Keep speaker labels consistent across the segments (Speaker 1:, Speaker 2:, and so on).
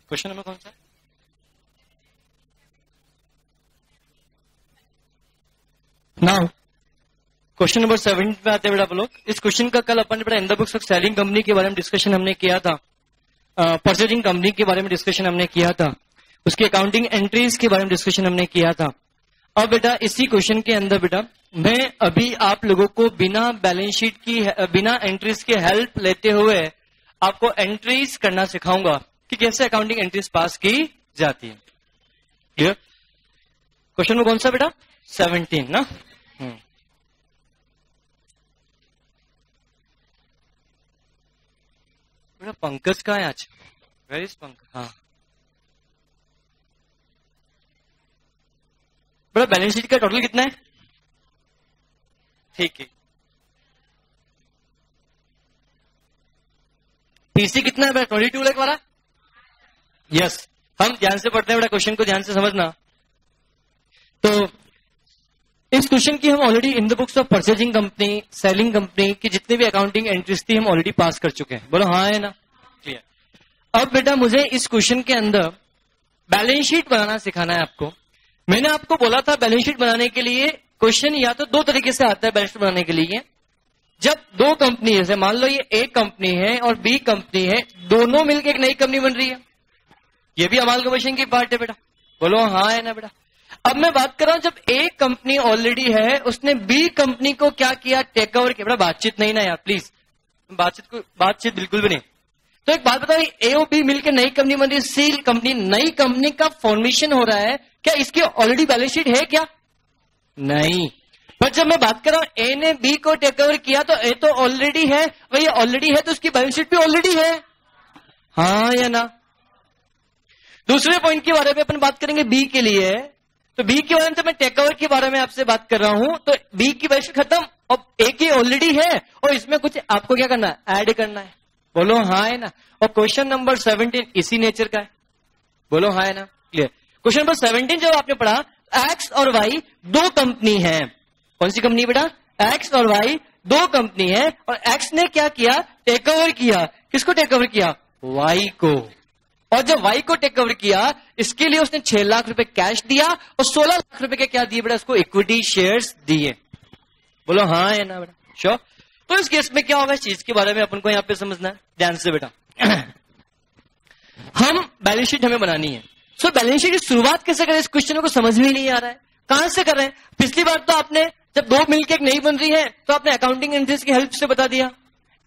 Speaker 1: Question number कौन सा? Now question number 7 पे आते हैं बेटा आप लोग। इस क्वेश्चन का कल अपन ने बेटा इन the books of selling company के बारे में डिस्कशन हमने किया था, परचेजिंग कंपनी के बारे में डिस्कशन हमने किया था, उसकी अकाउंटिंग एंट्रीज के बारे में डिस्कशन हमने किया था। अब बेटा इसी क्वेश्चन के अंदर बेटा मैं अभी आप लोगों को बिना बैलेंस शीट की, बिना एंट्रीज की हेल्प लेते हुए आपको एंट्रीज करना सिखाऊंगा कि कैसे अकाउंटिंग एंट्रीज पास की जाती है। क्लियर? क्वेश्चन में कौन सा बेटा? 17 ना। बेटा पंकज कहाँ है आज? Where is Pankaj? हाँ बेटा बैलेंस शीट का टोटल कितना है? ठीक है। पीसी कितना है बेटा? 22 लाख वाला। यस, हम ध्यान से पढ़ते हैं बेटा, क्वेश्चन को ध्यान से समझना। तो इस क्वेश्चन की हम already in the books of purchasing company, selling company की जितनी भी अकाउंटिंग एंट्रीज थी हम ऑलरेडी पास कर चुके हैं। बोलो हाँ है ना? क्लियर। अब बेटा मुझे इस क्वेश्चन के अंदर बैलेंस शीट बनाना सिखाना है आपको। मैंने आपको बोला था बैलेंस शीट बनाने के लिए क्वेश्चन या तो दो तरीके से आता है बैलेंस शीट बनाने के लिए। जब दो कंपनी, जैसे मान लो ये ए कंपनी है और बी कंपनी है, दोनों मिलकर एक नई कंपनी बन रही है, ये भी अमालगमेशन की पार्ट है बेटा। बोलो हाँ है ना बेटा? अब मैं बात कर रहा हूं जब ए कंपनी ऑलरेडी है, उसने बी कंपनी को क्या किया? टेक ओवर किया। बेटा बातचीत नहीं ना यार प्लीज, बातचीत बिल्कुल भी नहीं। तो एक बात बताओ, ए और बी मिलकर नई कंपनी बन रही है, सी कंपनी, नई कंपनी का फॉर्मेशन हो रहा है, क्या इसकी ऑलरेडी बैलेंस शीट है क्या? नहीं। पर जब मैं बात कर रहा हूं ए ने बी को टेक ओवर किया, तो ए तो ऑलरेडी है, वही ऑलरेडी है तो उसकी बैलेंस शीट भी ऑलरेडी है, हाँ या ना? दूसरे पॉइंट के बारे में अपन बात करेंगे बी के लिए। तो बी के बारे में तो मैं टेक ओवर के बारे में आपसे बात कर रहा हूं, तो बी की बैलेंस शीट खत्म और ए की ऑलरेडी है और इसमें कुछ आपको क्या करना है? ऐड करना है। बोलो हाँ है ना? और क्वेश्चन नंबर 17 इसी नेचर का है। बोलो हाँ है ना? क्लियर। क्वेश्चन नंबर 17 जो आपने पढ़ा, एक्स और वाई दो कंपनी है। कौन सी कंपनी बेटा? एक्स और वाई दो कंपनी है और एक्स ने क्या किया? टेक ओवर किया। किसको टेक ओवर किया? वाई को। और जब वाई को टेक ओवर किया, इसके लिए उसने 6 लाख रुपए कैश दिया और 16 लाख रुपए के क्या दिए बेटा? उसको इक्विटी शेयर्स दिए। बोलो हाँ है ना बेटा? श्योर। तो इस केस में क्या होगा, इस चीज के बारे में अपन को यहां पे समझना है ध्यान से बेटा। हम बैलेंस शीट हमें बनानी है। सो बैलेंस शीट की शुरुआत कैसे करें, इस क्वेश्चन को समझ में ही नहीं आ रहा है। कहां से कर रहे हैं? पिछली बार तो आपने जब दो मिलकर एक नई बन रही है तो आपने अकाउंटिंग एंट्रीज की हेल्प से बता दिया।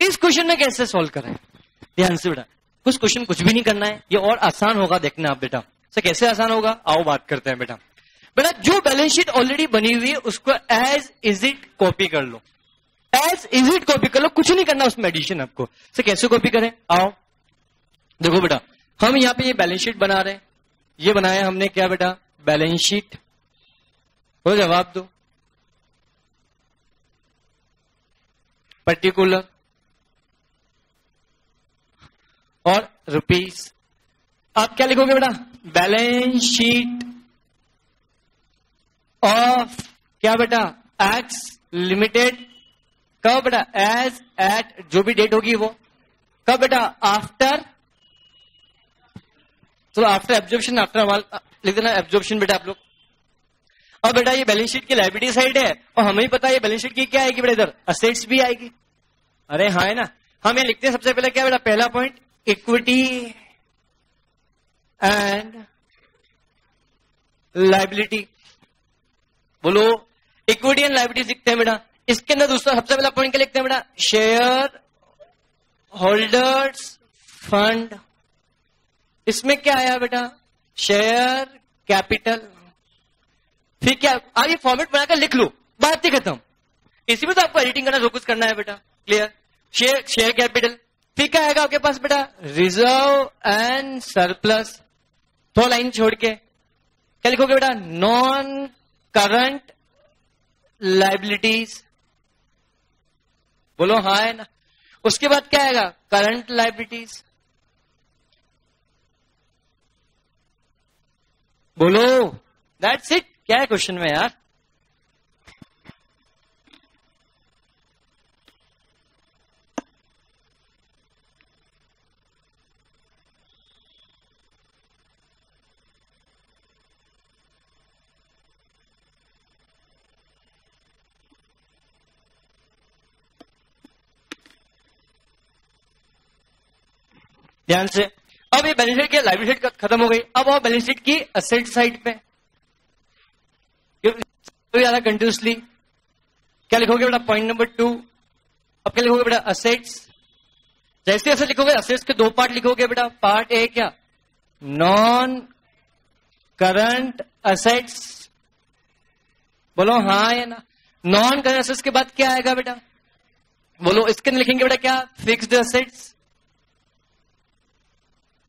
Speaker 1: इस क्वेश्चन में कैसे सॉल्व करें? ध्यान से बेटा, कुछ क्वेश्चन कुछ भी नहीं करना है, ये और आसान होगा, देखना आप बेटा। सर कैसे आसान होगा, आओ बात करते हैं बेटा। बेटा जो बैलेंस शीट ऑलरेडी बनी हुई है उसको एज इज इट कॉपी कर लो, एज इज इट कॉपी कर लो, कुछ नहीं करना उसमें एडिशन आपको। सर कैसे कॉपी करें? आओ देखो बेटा, हम यहां पे ये बैलेंस शीट बना रहे हैं। ये बनाया हमने क्या बेटा? Balance sheet. हो जवाब दो। पर्टिकुलर और रुपीस। आप क्या लिखोगे बेटा? बैलेंस शीट ऑफ क्या बेटा? X limited. कब बेटा? एज एट, जो भी डेट होगी वो। कब बेटा? आफ्टर, तो आफ्टर एब्जॉर्प्शन, आफ्टर अमाल लिख देना एब्जॉर्प्शन बेटा आप लोग। और बेटा ये बैलेंस शीट की लायबिलिटी साइड है और हमें ही पता है ये बैलेंस शीट की क्या आएगी बेटा? इधर असेट्स भी आएगी। अरे हाँ है ना? हम ये लिखते हैं सबसे पहले क्या बेटा? पहला पॉइंट इक्विटी एंड लायबिलिटी। बोलो इक्विटी एंड लायबिलिटी लिखते हैं बेटा। इसके अंदर दूसरा सबसे पहला पॉइंट क्या लिखते हैं बेटा? Share holders fund. इसमें क्या आया बेटा? Share capital. फिर क्या? आगे फॉर्मेट बनाकर लिख लो, बात ही खत्म। इसी में तो आपको एडिटिंग करना, जो कुछ करना है बेटा। क्लियर? Share capital. फिर क्या आएगा आपके पास बेटा? Reserve and surplus. 2 लाइन छोड़ के क्या लिखोगे बेटा? Non current liabilities. बोलो हाँ है ना? उसके बाद क्या आएगा? Current liabilities. बोलो दैट्स इट। क्या है क्वेश्चन में यार? ध्यान से। अब ये बैलेंस शीट की लायबिलिटी शीट खत्म हो गई, अब आओ बैलेंस शीट की असेट साइड पे। ज्यादा कंटिन्यूसली क्या लिखोगे बेटा, पॉइंट नंबर 2। अब क्या लिखोगे बेटा, असेट्स। जैसे ऐसे लिखोगे, असेट्स के 2 पार्ट लिखोगे बेटा। पार्ट ए क्या, नॉन करंट असेट्स, बोलो हाँ या ना। नॉन करंट असेट्स के बाद क्या आएगा बेटा, बोलो। इसके अंदर लिखेंगे बेटा क्या, फिक्स्ड असेट्स।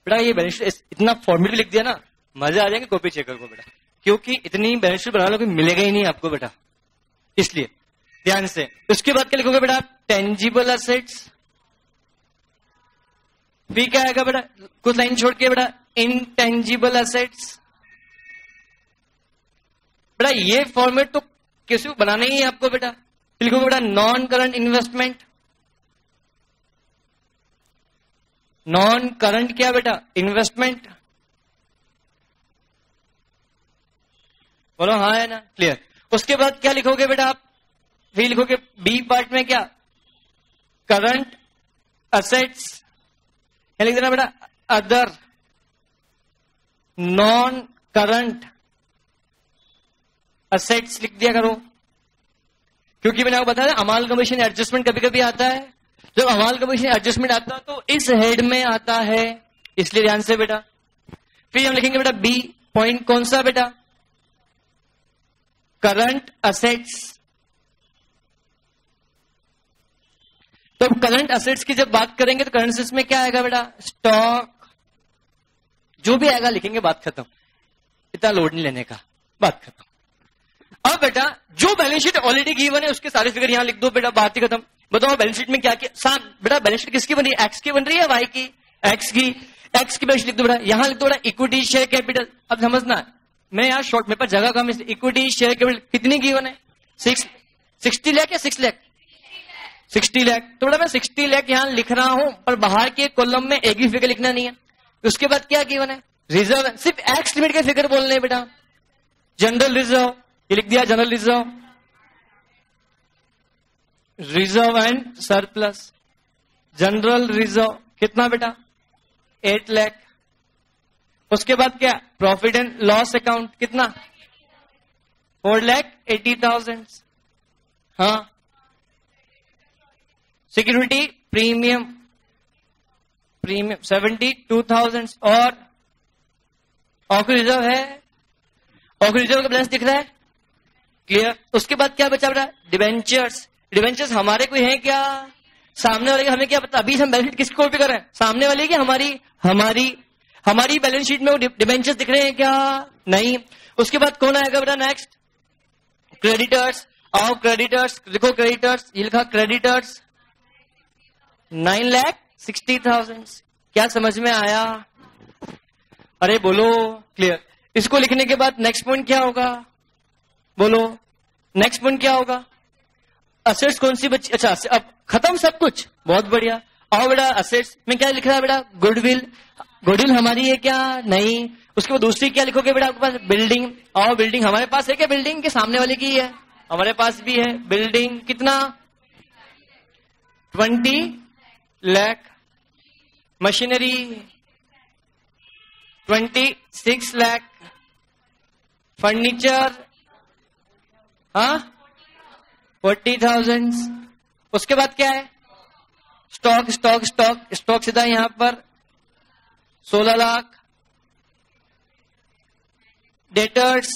Speaker 1: बेटा ये बैलेंस शीट इतना फॉर्मेट लिख दिया ना, मजा आ जाएगा कॉपी चेकर को बेटा, क्योंकि इतनी बैलेंस शीट बनाने को मिलेगा ही नहीं आपको बेटा, इसलिए ध्यान से। उसके बाद क्या लिखोगे बेटा, टेंजिबल असेट्स। फिर क्या आएगा बेटा, कुछ लाइन छोड़ के बेटा, इनटेंजिबल असेट्स। बेटा ये फॉर्मेट तो किसी को बनाना ही है आपको बेटा। फिर लिखोगे बेटा, non current investment. Non current क्या बेटा, इन्वेस्टमेंट। बोलो हाँ है ना, क्लियर। उसके बाद क्या लिखोगे बेटा आप, फिर लिखोगे बी पार्ट में क्या, करंट असेट्स। क्या लिख देना बेटा, अदर नॉन करंट असेट्स लिख दिया करो, क्योंकि मैंने आपको बताया अमालगमेशन एडजस्टमेंट कभी कभी आता है। जब अमालगमेशन एडजस्टमेंट आता है तो इस हेड में आता है, इसलिए ध्यान से बेटा। फिर हम लिखेंगे बेटा बी पॉइंट, कौन सा बेटा, करंट असेट्स। तो करंट असेट्स की जब बात करेंगे तो करंट असेट्स में क्या आएगा बेटा, स्टॉक। जो भी आएगा लिखेंगे, बात खत्म, इतना लोड नहीं लेने का, बात खत्म। अब बेटा जो बैलेंस शीट ऑलरेडी गिवन है उसके सारे फिगर यहां लिख दो बेटा, बात ही खत्म। बताओ बैलेंस शीट में क्या क्या बेटा, बैलेंस शीट किसकी बन रही है, एक्स की बन रही है, वाई की, एक्स की। एक्स की बैलेंस शीट लिख दो बेटा, यहां लिख दो बेटा इक्विटी शेयर कैपिटल। अब समझना, मैं यार शॉर्ट में पर जगह कम, इक्विटी शेयर कैपिटल कितनी गिवन है, 60 लाख या 6 लाख, 60 लाख। तो बेटा मैं 60 लाख यहां लिख रहा हूं, पर बाहर के कॉलम में एक भी फिगर लिखना नहीं है। उसके बाद क्या गिवन है, रिजर्व है, सिर्फ एक्स लिमिट के फिगर बोलने बेटा। जनरल रिजर्व ये लिख दिया, general reserve, reserve and surplus. General reserve कितना बेटा, 8 लाख। उसके बाद क्या, प्रॉफिट एंड लॉस अकाउंट कितना, 4,80,000। हाँ, सिक्योरिटी प्रीमियम 72,000। और ऑक्यू रिजर्व है, ऑक्यू रिजर्व का बैलेंस दिख रहा है, क्लियर। उसके बाद क्या बचा बेटा, डिबेंचर्स। डिबेंचर्स हमारे कोई है क्या, सामने वाले का हमें क्या पता। अभी हम बैलेंस शीट किसकी कॉपी कर रहे हैं, सामने वाले की, हमारी बैलेंस शीट में वो डिबेंचर्स दिख रहे हैं क्या, नहीं। उसके बाद कौन आएगा बेटा, नेक्स्ट क्रेडिटर्स। आओ क्रेडिटर्स लिखो, क्रेडिटर्स ये लिखा, क्रेडिटर्स 9,60,000। क्या समझ में आया, अरे बोलो, क्लियर। इसको लिखने के बाद नेक्स्ट पॉइंट क्या होगा, बोलो नेक्स्ट पॉइंट क्या होगा, असेट्स कौन सी बची, अच्छा अब खत्म सब कुछ, बहुत बढ़िया। आओ बेटा असेट्स में क्या लिख रहा है बेटा, गुडविल। गुडविल हमारी है क्या, नहीं। उसके बाद दूसरी क्या लिखोगे बेटा आपके पास, बिल्डिंग। आओ बिल्डिंग हमारे पास है क्या, बिल्डिंग के सामने वाले की है, हमारे पास भी है बिल्डिंग, कितना 20 लाख। मशीनरी 26 लाख। फर्नीचर 40,000। उसके बाद क्या है, स्टॉक सीधा यहां पर 16 लाख। डेटर्स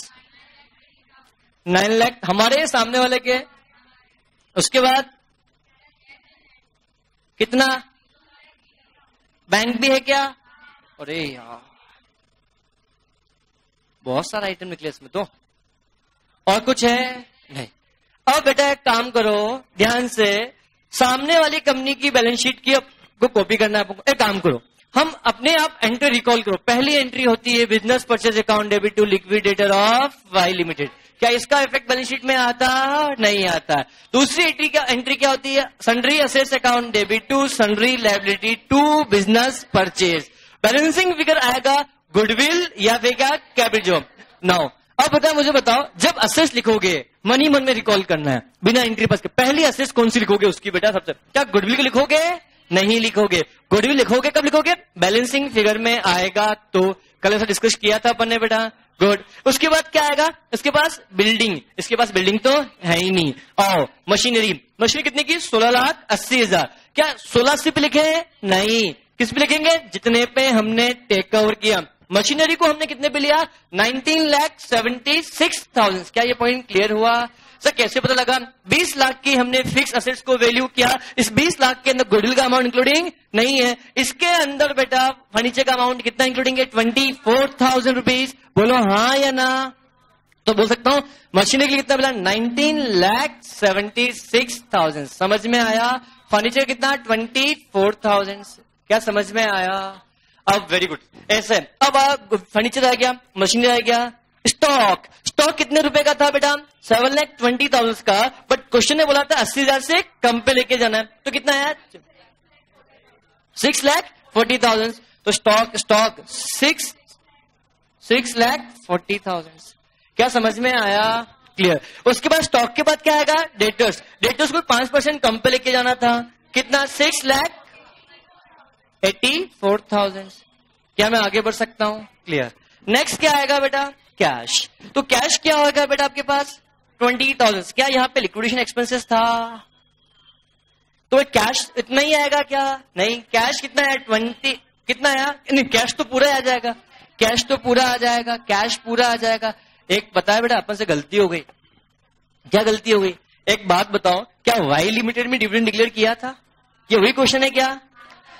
Speaker 1: 9 लाख हमारे सामने वाले के। उसके बाद कितना, बैंक भी है क्या, अरे यार बहुत सारा आइटम निकले इसमें तो, और कुछ है नहीं। अब बेटा एक काम करो ध्यान से, सामने वाली कंपनी की बैलेंस शीट की को कॉपी करना है। एक काम करो, हम अपने आप एंट्री रिकॉल करो। पहली एंट्री होती है business purchase account debit to liquidator of Y limited. क्या इसका इफेक्ट बैलेंस शीट में आता, नहीं आता है। दूसरी एंट्री क्या होती है, sundry assets account debit to sundry liability to business purchase. Balancing figure आएगा गुडविल या फिर क्या, कैपिटल। नाउ अब बताओ, मुझे बताओ, जब असेट्स लिखोगे मन ही मन में रिकॉल करना है बिना एंट्री पास के, पहली असेट्स कौन सी लिखोगे उसकी बेटा, सबसे क्या गुडविल को लिखोगे, नहीं लिखोगे। गुडविल लिखोगे कब लिखोगे? बैलेंसिंग फिगर में आएगा तो। कल ऐसा डिस्कस किया था अपन ने बेटा। गुड। उसके बाद क्या आएगा? इसके पास बिल्डिंग, इसके पास बिल्डिंग तो है ही नहीं। और मशीनरी, मशीनरी कितने की? 16,80,000। क्या 1680 पे लिखे हैं? नहीं। किस पे लिखेंगे? जितने पे हमने टेक ओवर किया। मशीनरी को हमने कितने पे लिया? 19,76,000। क्या ये पॉइंट क्लियर हुआ? सर कैसे पता लगा? 20 लाख की हमने फिक्स असेट्स को वैल्यू किया। इस 20 लाख के अंदर गुडविल का अमाउंट इंक्लूडिंग नहीं है। इसके अंदर बेटा फर्नीचर का अमाउंट कितना इंक्लूडिंग है? 24,000 रुपीज। बोलो हाँ या ना? तो बोल सकता हूं मशीनरी के लिए कितना बोला? 19,76,000। समझ में आया? फर्नीचर कितना? 24,000। क्या समझ में आया? अब वेरी गुड। ऐसे अब फर्नीचर आ गया, मशीनरी आ गया। स्टॉक, स्टॉक कितने रुपए का था बेटा? 7,20,000 का। बट क्वेश्चन ने बोला था 80,000 से कम पे लेके जाना है, तो कितना है? 6,40,000। तो स्टॉक 6,40,000। क्या समझ में आया? क्लियर। उसके बाद स्टॉक के बाद क्या आएगा? डेटर्स। डेटर्स को 5% कम पे लेके जाना था। कितना? 6,84,000। क्या मैं आगे बढ़ सकता हूं? क्लियर। नेक्स्ट क्या आएगा बेटा? कैश। तो कैश क्या होगा बेटा आपके पास? 20,000। क्या यहाँ पे लिक्विडेशन एक्सपेंसेस था? तो कैश इतना ही आएगा क्या? नहीं। कैश कितना है? 20। कितना आया? नहीं, कैश तो पूरा आ जाएगा। कैश तो पूरा आ जाएगा। कैश पूरा आ जाएगा। एक बताया बेटा अपन से गलती हो गई। क्या गलती हो गई? एक बात बताओ, क्या वाई लिमिटेड में डिविडेंड डिक्लेयर किया था? ये वही क्वेश्चन है क्या?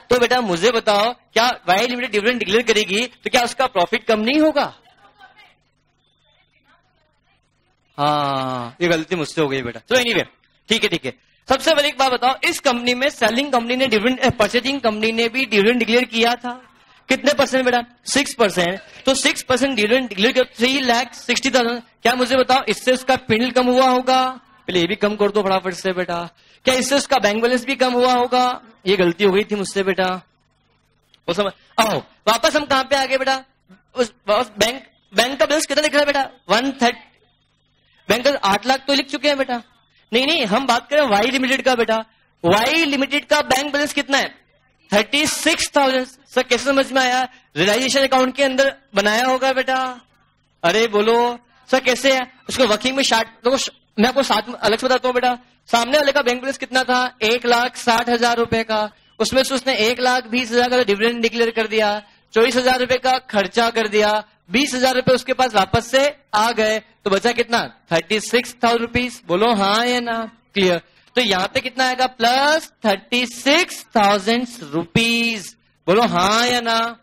Speaker 1: तो बेटा मुझे बताओ, क्या वाई लिमिटेड डिविडेंड डिक्लेयर करेगी तो क्या उसका प्रॉफिट कम नहीं होगा? हाँ, ये गलती मुझसे हो गई बेटा। तो एनीवे ठीक है ठीक है। सबसे पहले एक बात बताओ, इस कंपनी में सेलिंग कंपनी ने डिविडेंड, परचेजिंग कंपनी ने भी डिविडेंड डिक्लेयर किया था। कितने परसेंट बेटा? 6%। तो 6% डिविडेंड डिक्लेयर कर 3,60,000। क्या मुझे बताओ इससे उसका पिंडल कम हुआ होगा? पहले ये भी कम कर दो फटाफट से बेटा। क्या इससे उसका बैंक बैलेंस भी कम हुआ होगा? ये गलती हो गई थी मुझसे बेटा। वो समझ आओ। वापस हम कहां पे आ गए बेटा? उस बैंक का बैलेंस कितना लिख रहा है बेटा? 130। बैंक का 8 लाख तो लिख चुके हैं बेटा। नहीं, हम बात करें वाई लिमिटेड का बेटा। वाई लिमिटेड का बैंक बैलेंस कितना है? 36,000। सर कैसे समझ में आया? रियलाइजेशन अकाउंट के अंदर बनाया होगा बेटा। अरे बोलो सर कैसे है? उसको वर्किंग में मैं आपको साथ अलग से बताता हूँ बेटा। सामने वाले का बैंक बैलेंस कितना था? 1,60,000 रुपए का। उसमें से उसने 1,20,000 का डिविडेंड डिक्लेयर कर दिया, 24,000 रुपए का खर्चा कर दिया, 20,000 रुपए उसके पास वापस से आ गए, तो बचा कितना? 36,000 रुपीज। बोलो हाँ या ना? क्लियर। तो यहाँ पे कितना आएगा? Plus 36,000 rupees. बोलो हाँ या ना?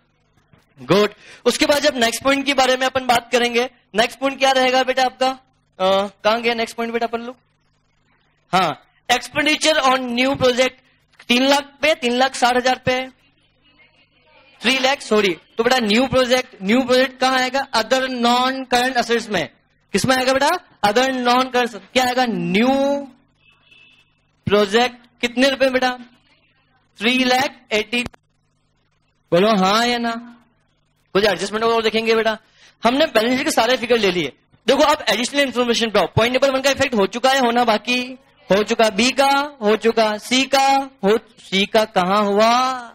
Speaker 1: गुड। उसके बाद जब नेक्स्ट पॉइंट के बारे में अपन बात करेंगे, नेक्स्ट पॉइंट क्या रहेगा बेटा आपका? कहां गया नेक्स्ट पॉइंट बेटा अपन लोग? हाँ, expenditure on new project 3 lakh पे, 3,60,000 पे, 3 लाख सॉरी। तो बेटा न्यू प्रोजेक्ट कहां आएगा? अदर नॉन करंट असेट्स में। किसमें आएगा बेटा? Other non current. क्या आएगा? न्यू प्रोजेक्ट कितने रुपए बेटा? 3,80,000। बोलो हाँ या ना? कुछ एडजस्टमेंट और देखेंगे बेटा। हमने बैलेंस शीट के सारे फिगर ले लिए। देखो आप एडिशनल इन्फॉर्मेशन पे आओ। पॉइंट नंबर 1 का इफेक्ट हो चुका है, होना बाकी हो चुका। बी का हो चुका, सी का कहां हुआ?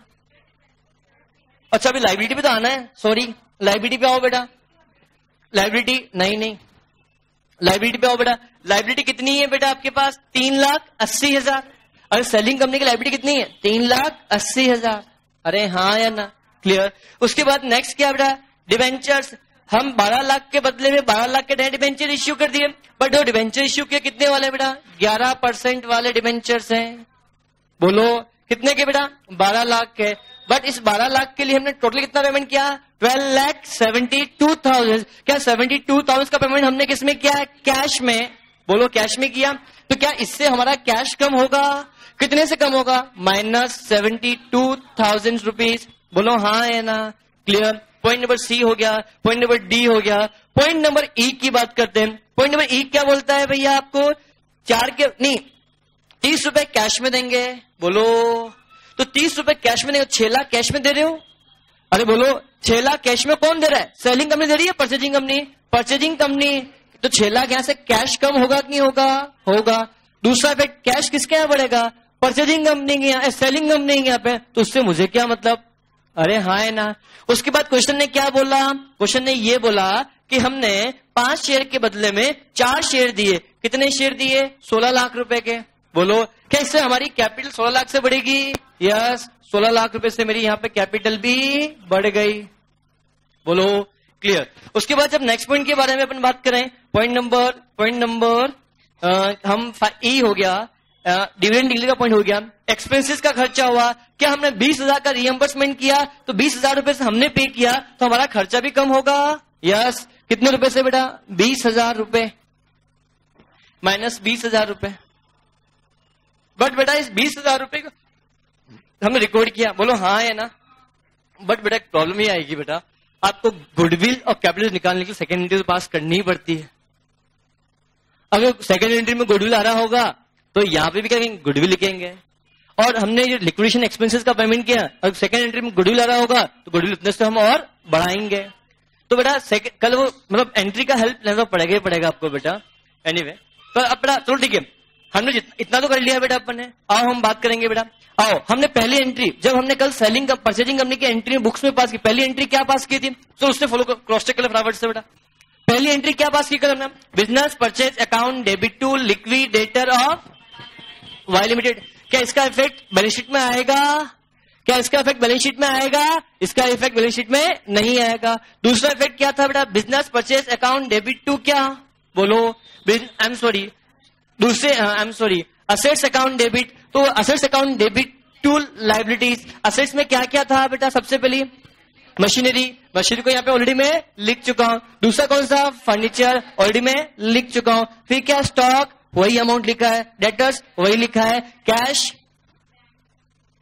Speaker 1: अच्छा अभी लाइबिलिटी पे तो आना है। सॉरी लाइबिलिटी पे आओ बेटा। लाइबिलिटी नहीं, लाइबिलिटी पे आओ बेटा। लाइबिलिटी कितनी है बेटा आपके पास? 3,80,000। अरे सेलिंग कंपनी की लाइबिलिटी कितनी है? 3,80,000। अरे हाँ या ना? क्लियर। उसके बाद नेक्स्ट क्या बेटा? डिवेंचर्स। हम 12 लाख के बदले में 12 लाख के नए डिवेंचर इश्यू कर दिए। बट वो डिवेंचर इश्यू के कितने वाले बेटा? 11% वाले डिवेंचर्स हैं। बोलो कितने के बेटा? 12 लाख के। बट इस 12 लाख के लिए हमने टोटल कितना पेमेंट किया? 12,72,000। क्या 72,000 का पेमेंट हमने किस में किया? कैश में। बोलो कैश में किया। तो क्या इससे हमारा कैश कम होगा? कितने से कम होगा? -72,000 रुपीज। बोलो हाँ है ना? क्लियर। पॉइंट नंबर सी हो गया। पॉइंट नंबर डी हो गया। पॉइंट नंबर ई की बात करते हैं। पॉइंट नंबर ई क्या बोलता है भैया? आपको 30 रुपए कैश में देंगे। बोलो तो 30 रुपए कैश में देंगे। 6 लाख कैश में दे रहे हो? अरे बोलो 6 लाख कैश में कौन दे रहा है? सेलिंग कंपनी दे रही है, परचेजिंग कंपनी? Purchasing company. तो 6 लाख यहां से कैश कम होगा कि नहीं होगा? होगा। दूसरा इफेक्ट कैश किसके यहां बढ़ेगा? परचेजिंग कंपनी की यहाँ, सेलिंग कंपनी की यहाँ पे, तो उससे मुझे क्या मतलब? अरे हाँ है ना। उसके बाद क्वेश्चन ने क्या बोला? क्वेश्चन ने ये बोला कि हमने 5 शेयर के बदले में 4 शेयर दिए। कितने शेयर दिए? 16 लाख रुपए के। बोलो क्या इससे हमारी कैपिटल 16 लाख से बढ़ेगी? यस, 16 लाख रुपए से मेरी यहाँ पे कैपिटल भी बढ़ गई। बोलो क्लियर। उसके बाद जब नेक्स्ट पॉइंट के बारे में अपन बात करें, पॉइंट नंबर हम ई हो गया, डिविडेंड डील का पॉइंट हो गया। एक्सपेंसेस का खर्चा हुआ, क्या हमने 20,000 का रिएम्बर्समेंट किया तो 20,000 रुपए से हमने पे किया तो हमारा खर्चा भी कम होगा। यस, कितने रुपए से बेटा? 20,000 रुपए माइनस 20,000 रुपए। बट बेटा इस 20,000 रुपए को हमने रिकॉर्ड किया। बोलो हाँ है ना। बट बेटा एक प्रॉब्लम ये आएगी बेटा, आपको गुडविल और कैपिटल निकालने के लिए सेकेंड एंट्री तो पास करनी ही पड़ती है। अगर सेकेंड एंट्री में गुडविल आ रहा होगा तो यहाँ पे भी क्या करेंगे? गुडविल लिखेंगे। और हमने जो लिक्विडेशन एक्सपेंसेस का पेमेंट किया, अगर सेकेंड एंट्री में गुडविल आ रहा होगा तो गुडविल उतने से हम और बढ़ाएंगे। तो बेटा कल वो मतलब एंट्री का हेल्प लेना पड़ेगा ही पड़ेगा आपको बेटा। एनीवे तो अब बेटा चलो ठीक है, हमने इतना तो कर लिया बेटा अपन ने। आओ हम बात करेंगे बेटा। आओ, हमने पहली एंट्री जब हमने कल सेलिंग का परचेजिंग कंपनी की एंट्री बुक्स में पास की, पहली एंट्री क्या पास की थी? तो उससे फॉलो क्रॉस चेक कर फटाफट से बेटा। पहली एंट्री क्या पास की कल हमने? Business purchase account debit to liquidator of Y limited. क्या इसका इफेक्ट बैलेंस शीट में आएगा? क्या इसका इफेक्ट बैलेंस शीट में आएगा? इसका इफेक्ट बैलेंस शीट में नहीं आएगा। दूसरा इफेक्ट क्या था बेटा? Business purchase account debit to क्या? बोलो असेट्स अकाउंट डेबिट। तो assets account debit to liabilities. Assets में क्या क्या था बेटा? सबसे पहली मशीनरी को यहाँ पे ऑलरेडी मैं लिख चुका हूं। दूसरा कौन सा? फर्नीचर, ऑलरेडी मैं लिख चुका हूं। फिर क्या? स्टॉक, वही अमाउंट लिखा है। डेटर्स वही लिखा है। कैश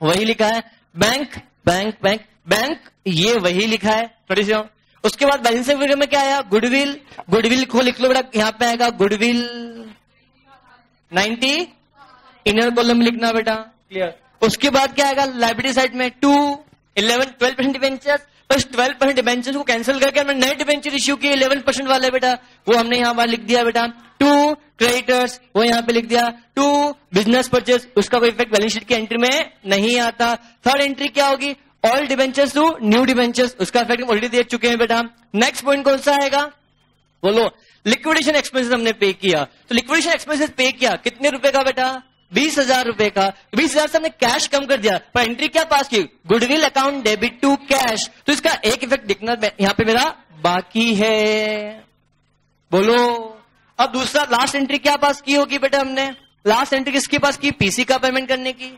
Speaker 1: वही लिखा है। बैंक ये वही लिखा है। थोड़ी सी उसके बाद बैलेंस फिगर में क्या आया? गुडविल को लिख लो बेटा, यहाँ पे आएगा गुडविल 90 इनर कॉलम में लिखना बेटा। क्लियर। उसके बाद क्या आएगा? लाइबिलिटी साइड में 12% डिबेंचर्स, बस 12% डिबेंचर्स को कैंसिल करके हमने नए डिबेंचर इश्यू किए 11% वाले बेटा, वो हमने यहाँ पर लिख दिया बेटा। 2 क्रेडिटर्स वो यहाँ पे लिख दिया। 2 बिजनेस परचेज, उसका कोई इफेक्ट बैलेंस शीट की एंट्री में नहीं आता। थर्ड एंट्री क्या होगी? All debentures to new debentures, उसका इफेक्ट हम ऑलरेडी देख चुके हैं बेटा। नेक्स्ट पॉइंट कौन सा आएगा? बोलो लिक्विडेशन एक्सपेंसेस हमने पे किया। तो लिक्विडेशन एक्सपेंसेस पे किया कितने रुपए का बेटा? 20,000 रुपए का। 20,000 से हमने कैश कम कर दिया, पर एंट्री क्या पास की? Goodwill account debit to cash. तो इसका एक इफेक्ट दिखना यहाँ पे मेरा बाकी है। बोलो अब दूसरा लास्ट एंट्री क्या पास की होगी बेटा? हमने लास्ट एंट्री किसके पास की? पीसी का पेमेंट करने की।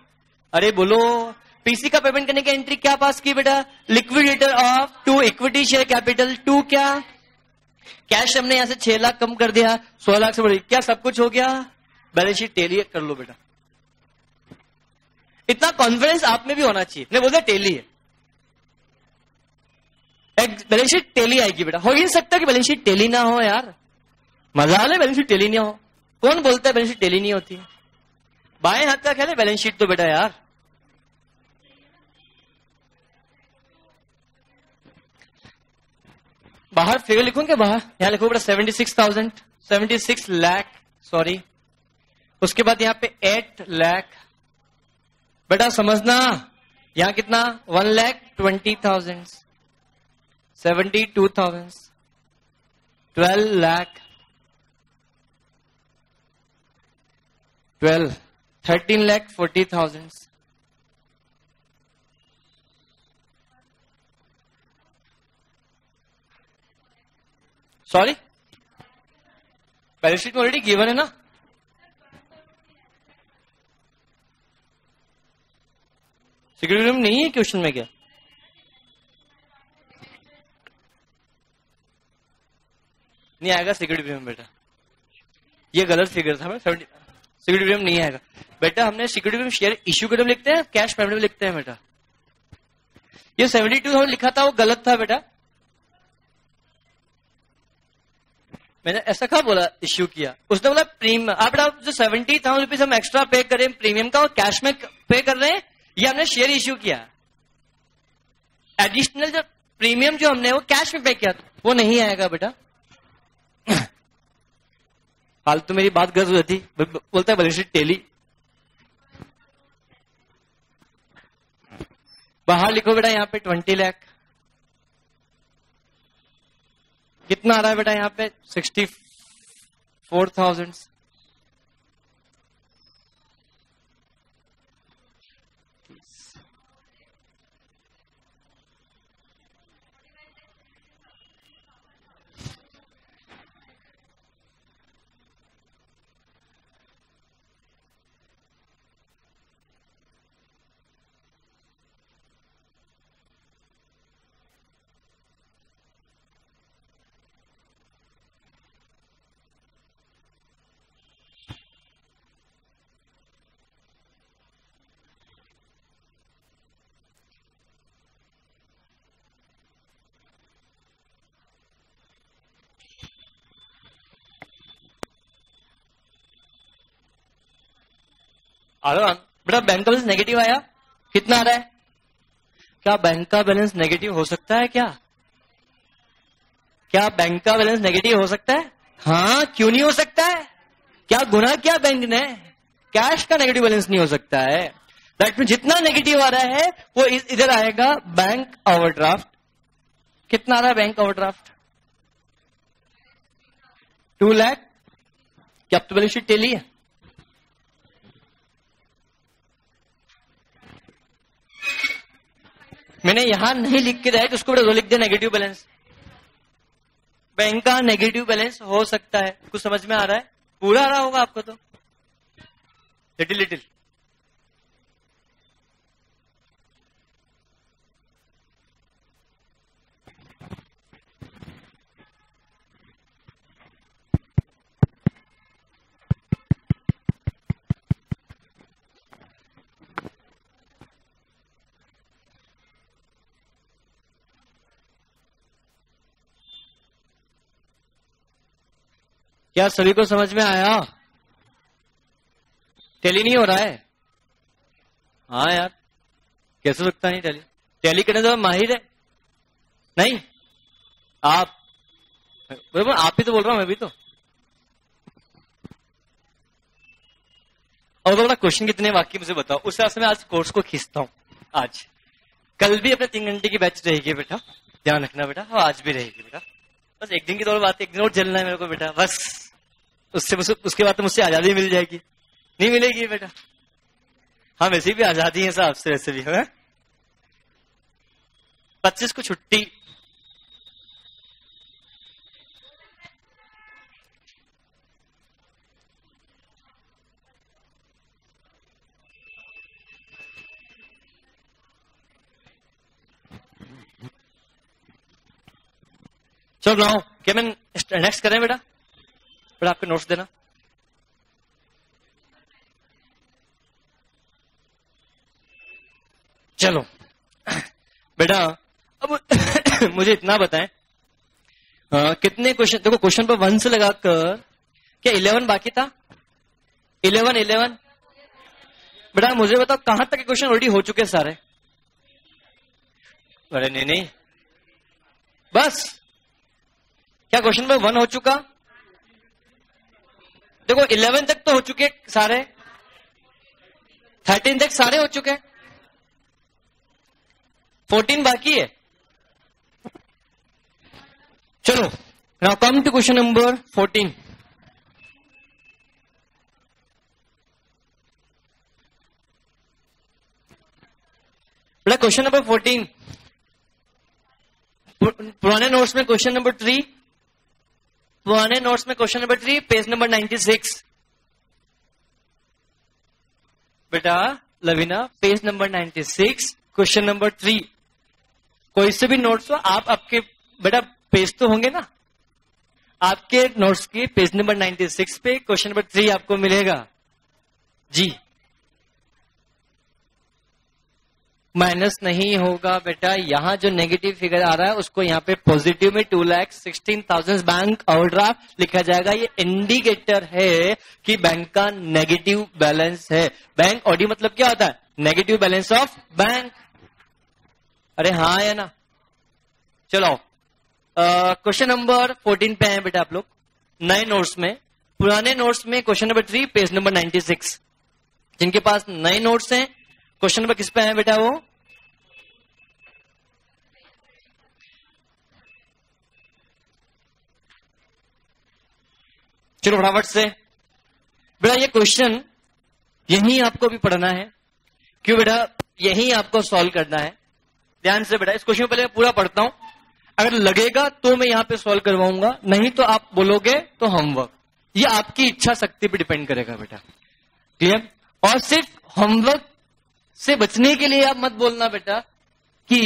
Speaker 1: अरे बोलो पीसी का पेमेंट करने की एंट्री क्या पास की बेटा? Liquidator of 2 equity share capital 2 क्या? कैश हमने यहां से 6 लाख कम कर दिया, 16 लाख से बढ़ी। क्या सब कुछ हो गया? बैलेंस शीट टेली कर लो बेटा। इतना कॉन्फिडेंस आप में भी होना चाहिए। नहीं बोलते टेली है, बैलेंस शीट टेली आएगी बेटा। हो ही नहीं सकता कि बैलेंस शीट टेली ना हो यार। मजाल है बैलेंस शीट टेली नहीं हो। कौन बोलता है बैलेंस शीट टेली नहीं होती? बाएं हाथ का ख्याल है बैलेंस शीट तो बेटा यार। बाहर फिगर लिखूं क्या? बाहर यहां लिखो बेटा 76 लाख सॉरी। उसके बाद यहां पे 8 लाख बेटा समझना। यहां कितना? 1,20,000, 72,000, 12 लाख, 13,40,000। सॉरी बैलेंस शीट में ऑलरेडी गिवन है ना। सिक्योरिटी में नहीं है क्वेश्चन में क्या? नहीं आएगा सिक्योरिटी में बेटा, ये गलत फिगर था। सिक्योरिटी में नहीं आएगा बेटा। हमने सिक्योरिटी में शेयर इश्यू के लिए लिखते हैं, कैश पेमेंट में लिखते हैं बेटा। ये 72,000 लिखा था वो गलत था बेटा। मैंने ऐसा कहा बोला इश्यू किया? उसने बोला प्रीमियम। आप बेटा जो 70,000 रुपीज हम एक्स्ट्रा पे करें प्रीमियम का और कैश में पे कर रहे हैं, ये हमने शेयर इश्यू किया। एडिशनल जो प्रीमियम जो हमने वो कैश में पे किया वो नहीं आएगा बेटा। हाल तो मेरी बात गलत हुई थी, बोलता है बैलेंस शीट टेली। बाहर लिखो बेटा यहाँ पे 20 लाख। कितना आ रहा है बेटा यहाँ पे 64,000। बेटा बैंक का बैलेंस नेगेटिव आया, कितना आ रहा है? क्या बैंक का बैलेंस नेगेटिव हो सकता है? क्या बैंक का बैलेंस नेगेटिव हो सकता है? हाँ, क्यों नहीं हो सकता है? क्या गुनाह किया बैंक ने? कैश का नेगेटिव बैलेंस नहीं हो सकता है। दैट मीन जितना नेगेटिव आ रहा है वो इधर आएगा बैंक ओवरड्राफ्ट। कितना आ रहा है बैंक ओवरड्राफ्ट? 2 लाख। क्या अब तो बैलेंस शीट टेली है? मैंने यहां नहीं लिख के दिया तो उसको लिख दे नेगेटिव बैलेंस। बैंक का नेगेटिव बैलेंस हो सकता है। कुछ समझ में आ रहा है? पूरा आ रहा होगा आपको तो, लिटिल लिटिल। क्या सभी को समझ में आया? टैली नहीं हो रहा है? हाँ यार, कैसे सकता नहीं टैली? टैली करने तो माहिर है नहीं? आप ही तो बोल रहा हूं, मैं भी तो। और तो बड़ा क्वेश्चन कितने बाकी मुझे बताओ, उस हिसाब से मैं आज कोर्स को खींचता हूं। आज कल भी अपने 3 घंटे की बैच रहेगी बेटा, ध्यान रखना बेटा। और आज भी रहेगी बेटा। बस एक दिन की तो बात है, एक दिन और चलना है मेरे को बेटा, बस। उसके बाद तो मुझसे आजादी मिल जाएगी। नहीं मिलेगी बेटा? हाँ, वैसे भी आजादी है साहब से, वैसे भी है। 25 को छुट्टी। चलो नाउ क्या मैं नेक्स्ट करें बेटा? बेटा आपके नोट्स देना। चलो बेटा, अब मुझे इतना बताएं, कितने क्वेश्चन देखो, क्वेश्चन पर 1 से लगाकर क्या 11 बाकी था? 11 बेटा मुझे बताओ कहां तक क्वेश्चन ऑलरेडी हो चुके सारे? अरे नहीं, बस। क्या क्वेश्चन नंबर 1 हो चुका? देखो 11 तक तो हो चुके सारे, 13 तक सारे हो चुके, 14 बाकी है। चलो now come to question number 14। बेटा क्वेश्चन नंबर 14 पुराने नोट्स में क्वेश्चन नंबर 3, पुराने नोट्स में क्वेश्चन नंबर 3 पेज नंबर 96। बेटा Lavina, page number 96 question number 3। कोई से भी नोट्स हो आप, आपके बेटा पेज तो होंगे ना आपके नोट्स के, पेज नंबर 96 पे क्वेश्चन नंबर 3 आपको मिलेगा जी। माइनस नहीं होगा बेटा, यहां जो नेगेटिव फिगर आ रहा है उसको यहां पे पॉजिटिव में 2,16,000 बैंक ओवरड्राफ्ट लिखा जाएगा। ये इंडिकेटर है कि बैंक का नेगेटिव बैलेंस है। बैंक ऑडी मतलब क्या होता है? Negative balance of bank. अरे हाँ या ना? चलो क्वेश्चन नंबर 14 पे हैं बेटा आप लोग, नए नोट्स में। पुराने नोट्स में क्वेश्चन नंबर 3 पेज नंबर 96। जिनके पास नए नोट्स हैं, क्वेश्चन नंबर किस पे है बेटा? वो चलो फटाफट से बेटा ये क्वेश्चन यही आपको भी पढ़ना है। क्यों बेटा? यही आपको सॉल्व करना है। ध्यान से बेटा, इस क्वेश्चन पहले मैं पूरा पढ़ता हूं, अगर लगेगा तो मैं यहां पे सॉल्व करवाऊंगा, नहीं तो आप बोलोगे तो होमवर्क। ये आपकी इच्छा शक्ति पे डिपेंड करेगा बेटा। क्लियर? और सिर्फ होमवर्क से बचने के लिए आप मत बोलना बेटा कि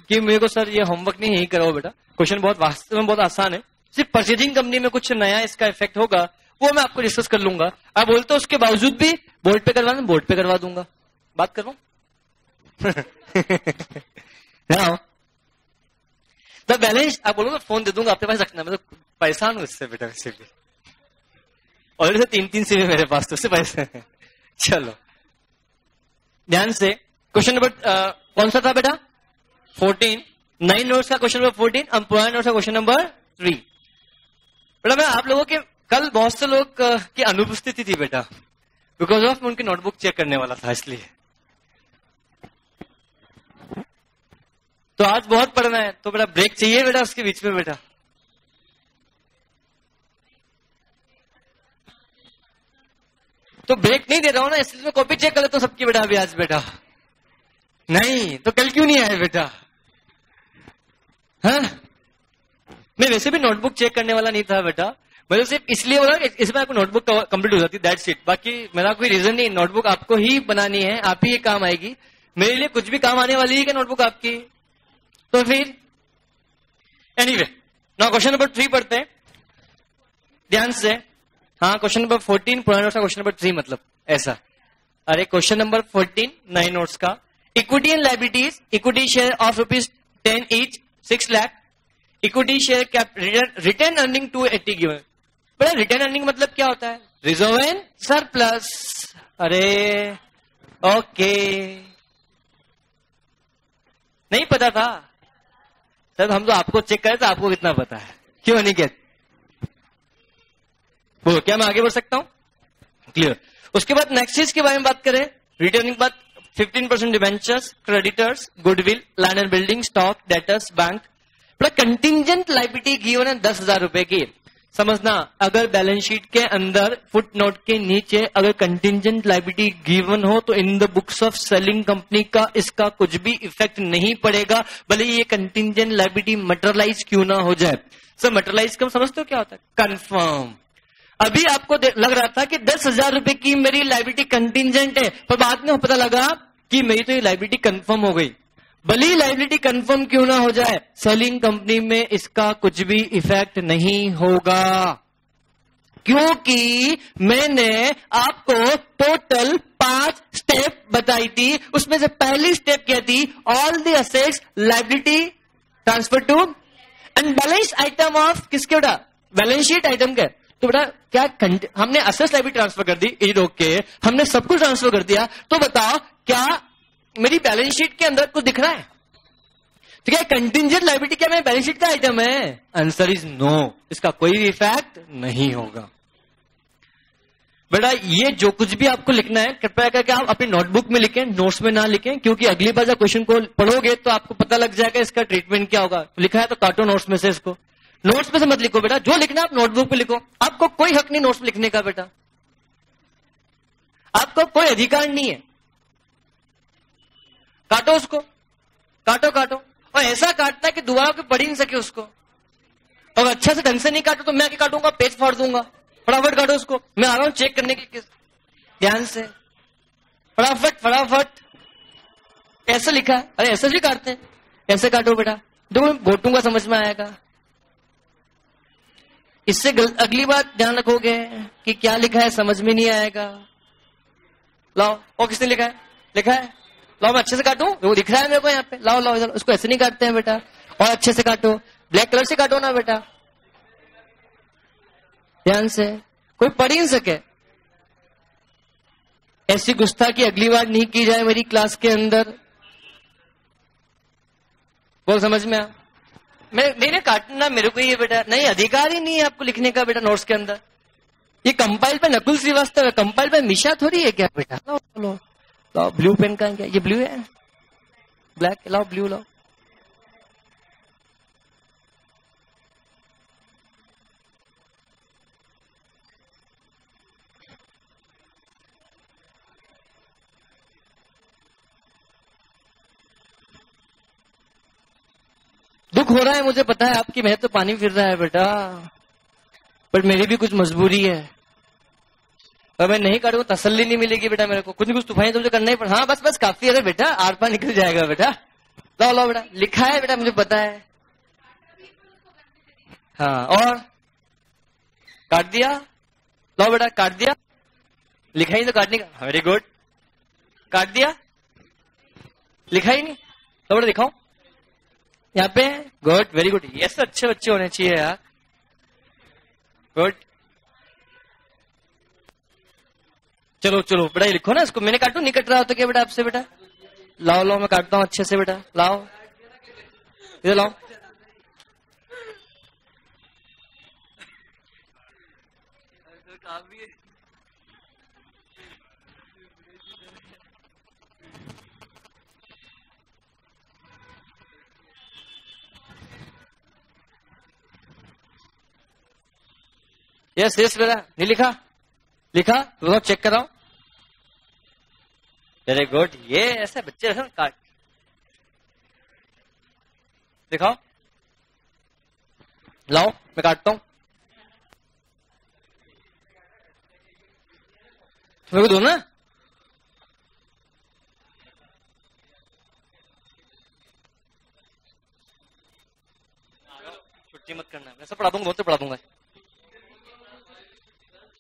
Speaker 1: मेरे को सर ये होमवर्क नहीं यही कराओ बेटा। क्वेश्चन बहुत वास्तव में बहुत आसान है। सिर्फ परचेजिंग कंपनी में कुछ नया इसका इफेक्ट होगा, वो मैं आपको डिस्कस कर लूंगा। आप बोलते हो उसके बावजूद भी बोर्ड पे करवाना, बोर्ड पे करवा दूंगा। बात कर रहा हूं द बैलेंस। आप बोलोगे फोन दे दूंगा, आपके पास रखना। मैं तो परेशान हूं इससे बेटा, वैसे भी ऑलरेडी 3-3 सीवी मेरे पास, तो उससे पैसे। चलो ध्यान से, क्वेश्चन नंबर कौन सा था बेटा? 14। 9 नोट्स का क्वेश्चन नंबर 14, अब पुराने नोट्स का क्वेश्चन नंबर 3। बेटा मैं आप लोगों के कल बहुत से लोग की अनुपस्थिति थी बेटा, बिकॉज ऑफ मैं उनकी नोटबुक चेक करने वाला था, इसलिए। तो आज बहुत पढ़ना है, तो बेटा ब्रेक चाहिए बेटा उसके बीच में बेटा। तो ब्रेक नहीं दे रहा हूं ना, इसलिए मैं कॉपी चेक कर लेता हूं सबकी बेटा अभी आज बेटा। नहीं तो कल क्यों नहीं आए बेटा? हाँ, मैं वैसे भी नोटबुक चेक करने वाला नहीं था बेटा, मुझे सिर्फ इसलिए बोला कि इसमें आपको नोटबुक कंप्लीट हो जाती, दैट्स इट। बाकी मेरा कोई रीजन नहीं, नोटबुक आपको ही बनानी है, आप ही ये काम आएगी। मेरे लिए कुछ भी काम आने वाली है क्या नोटबुक आपकी? तो फिर एनीवे, नाउ क्वेश्चन नंबर 3 पढ़ते हैं ध्यान से। हाँ, क्वेश्चन नंबर 14 पुराने नोट्स का क्वेश्चन नंबर 3, मतलब ऐसा। अरे क्वेश्चन नंबर 14 9 नोट्स का, equity and liabilities, equity share of ₹10 each 6 lakh, equity share return earning 280 given. बड़ा रिटर्न अर्निंग मतलब क्या होता है? Reserve and surplus. अरे ओके, नहीं पता था सर, हम तो आपको चेक करें तो आपको कितना पता है, क्यों नहीं कहते? वो क्या मैं आगे बढ़ सकता हूं? क्लियर। उसके बाद नेक्स्ट चीज के बारे में बात करें, रिटर्निंग बाद 15% debentures, creditors, goodwill, land and building, stock, debtors, bank. Contingent liability given है 10,000 रुपए की। समझना, अगर बैलेंस शीट के अंदर फुट नोट के नीचे अगर कंटिंजेंट लायबिलिटी गिवन हो तो इन the books of selling company का इसका कुछ भी इफेक्ट नहीं पड़ेगा, भले ये कंटिंजेंट लायबिलिटी मटेरियलाइज क्यों ना हो जाए। सर मटेरियलाइज कम समझते हो क्या होता है? कंफर्म। अभी आपको लग रहा था कि 10,000 रुपए की मेरी लायबिलिटी कंटिंजेंट है, पर बाद में पता लगा कि मेरी तो ये लायबिलिटी कंफर्म हो गई। भले ही लायबिलिटी कंफर्म क्यों ना हो जाए, सेलिंग कंपनी में इसका कुछ भी इफेक्ट नहीं होगा, क्योंकि मैंने आपको टोटल 5 स्टेप बताई थी। उसमें से पहली स्टेप क्या थी? All the assets liability transfer to and balance item of किसके बेटा? बैलेंस शीट आइटम के। तो बेटा क्या हमने असेट्स लायबिलिटी ट्रांसफर कर दी, ये रोक के हमने सब कुछ ट्रांसफर कर दिया, तो बताओ क्या मेरी बैलेंस शीट के अंदर कुछ दिख रहा है? तो क्या कंटिंजेंट लायबिलिटी क्या मेरे बैलेंस शीट का आइटम है? आंसर इज नो, इसका कोई भी इफेक्ट नहीं होगा। बेटा ये जो कुछ भी आपको लिखना है कृपया करके आप अपनी नोटबुक में लिखें, नोट्स में ना लिखें, क्योंकि अगली बार जब क्वेश्चन को पढ़ोगे तो आपको पता लग जाएगा इसका ट्रीटमेंट क्या होगा। लिखा है तो काटो नोट्स में से, इसको नोट्स में से मत लिखो बेटा, जो लिखना है आप नोटबुक पे लिखो। आपको कोई हक नहीं नोट्स में लिखने का बेटा, आपको कोई अधिकार नहीं है। काटो उसको, काटो काटो, और ऐसा काटना है कि दोबारा कोई पढ़ ही नहीं सके उसको। और अच्छा से ढंग से नहीं काटो तो मैं क्या काटूंगा? पेज फाड़ दूंगा। फटाफट काटो उसको, मैं आ रहा हूं चेक करने के लिए। ध्यान से, फटाफट फटाफट। ऐसे लिखा है, अरे ऐसे भी काटते हैं, ऐसे काटो बेटा, देखो घोटूंगा समझ में आएगा। इससे अगली बात ध्यान रखोगे कि क्या लिखा है समझ में नहीं आएगा। लाओ, और किसने लिखा है? लिखा है, लाओ मैं अच्छे से काटूं, वो दिख रहा है मेरे को यहाँ पे। लाओ लाओ लाओ, उसको ऐसे नहीं काटते हैं बेटा, और अच्छे से काटो, ब्लैक कलर से काटो ना बेटा, ध्यान से, कोई पढ़ ही नहीं सके। ऐसी गुस्ताखी अगली बार नहीं की जाए मेरी क्लास के अंदर। बोल समझ में आ? नहीं काटना मेरे को ही बेटा, नहीं अधिकार ही नहीं है आपको लिखने का बेटा नोट्स के अंदर। ये कंपाइल पे नकुल श्रीवास्तव है, कंपाइल पे मिशा थोड़ी है क्या बेटा। लो लो लाओ, ब्लू पेन का है क्या? ये ब्लू है, ब्लैक, लाओ ब्लू लाओ। दुख हो रहा है मुझे पता है आपकी, मैं तो पानी फिर रहा है बेटा, बट मेरी भी कुछ मजबूरी है, और मैं नहीं काटूंगा तसल्ली नहीं मिलेगी बेटा मेरे को, कुछ न कुछ तूफानी तो मुझे करना ही पड़ा। हाँ बस बस काफी है बेटा, आर पार निकल जाएगा बेटा। लो लो बेटा, लिखा है बेटा मुझे पता है। हाँ और काट दिया, लो बेटा काट दिया, लिखा ही तो काटने का, वेरी गुड, काट दिया, लिखा ही नहीं, लो बेटा दिखाओ यहाँ पे, गुड वेरी गुड, ये सब अच्छे बच्चे होने चाहिए यार, गुड। चलो चलो बेटा ये लिखो ना इसको, मैंने काटू, नहीं कट रहा होता क्या बेटा आपसे बेटा, लाओ लाओ मैं काटता हूँ अच्छे से बेटा, लाओ इधर लाओ, यस यस बेटा, नहीं लिखा, लिखा तो चेक कराओ, वेरी गुड, ये ऐसे बच्चे ऐसे काट दिखाओ, लाओ मैं काटता हूं, मेरे को दो ना, छुट्टी मत करना, मैं सब पढ़ा दूंगा, बहुत तो पढ़ा दूंगा।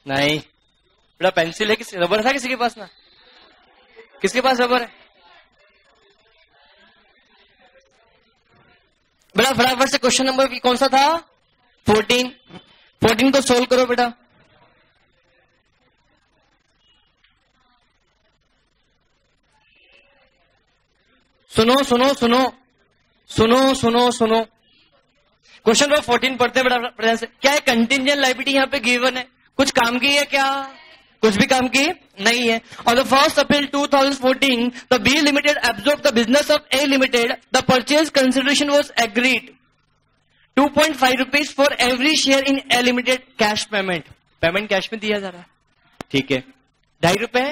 Speaker 1: नहीं बेटा पेंसिल है, किसी रबर था किसी के पास ना, किसके पास रबर है बेटा, फटाफट से क्वेश्चन नंबर कौन सा था, 14 को सोल्व करो बेटा। सुनो सुनो सुनो सुनो सुनो सुनो, क्वेश्चन नंबर 14 पढ़ते हैं बेटा, क्या है, कंटिंजेंट लायबिलिटी यहाँ पे गिवन है, कुछ काम की है क्या, कुछ भी काम की नहीं है। On the 1st April 2014, the B Limited absorbed the business of A Limited. The purchase consideration was agreed. 2.5 rupees for every share in A Limited cash payment. Payment cash में दिया जा रहा है, ठीक है, 2.5 रुपए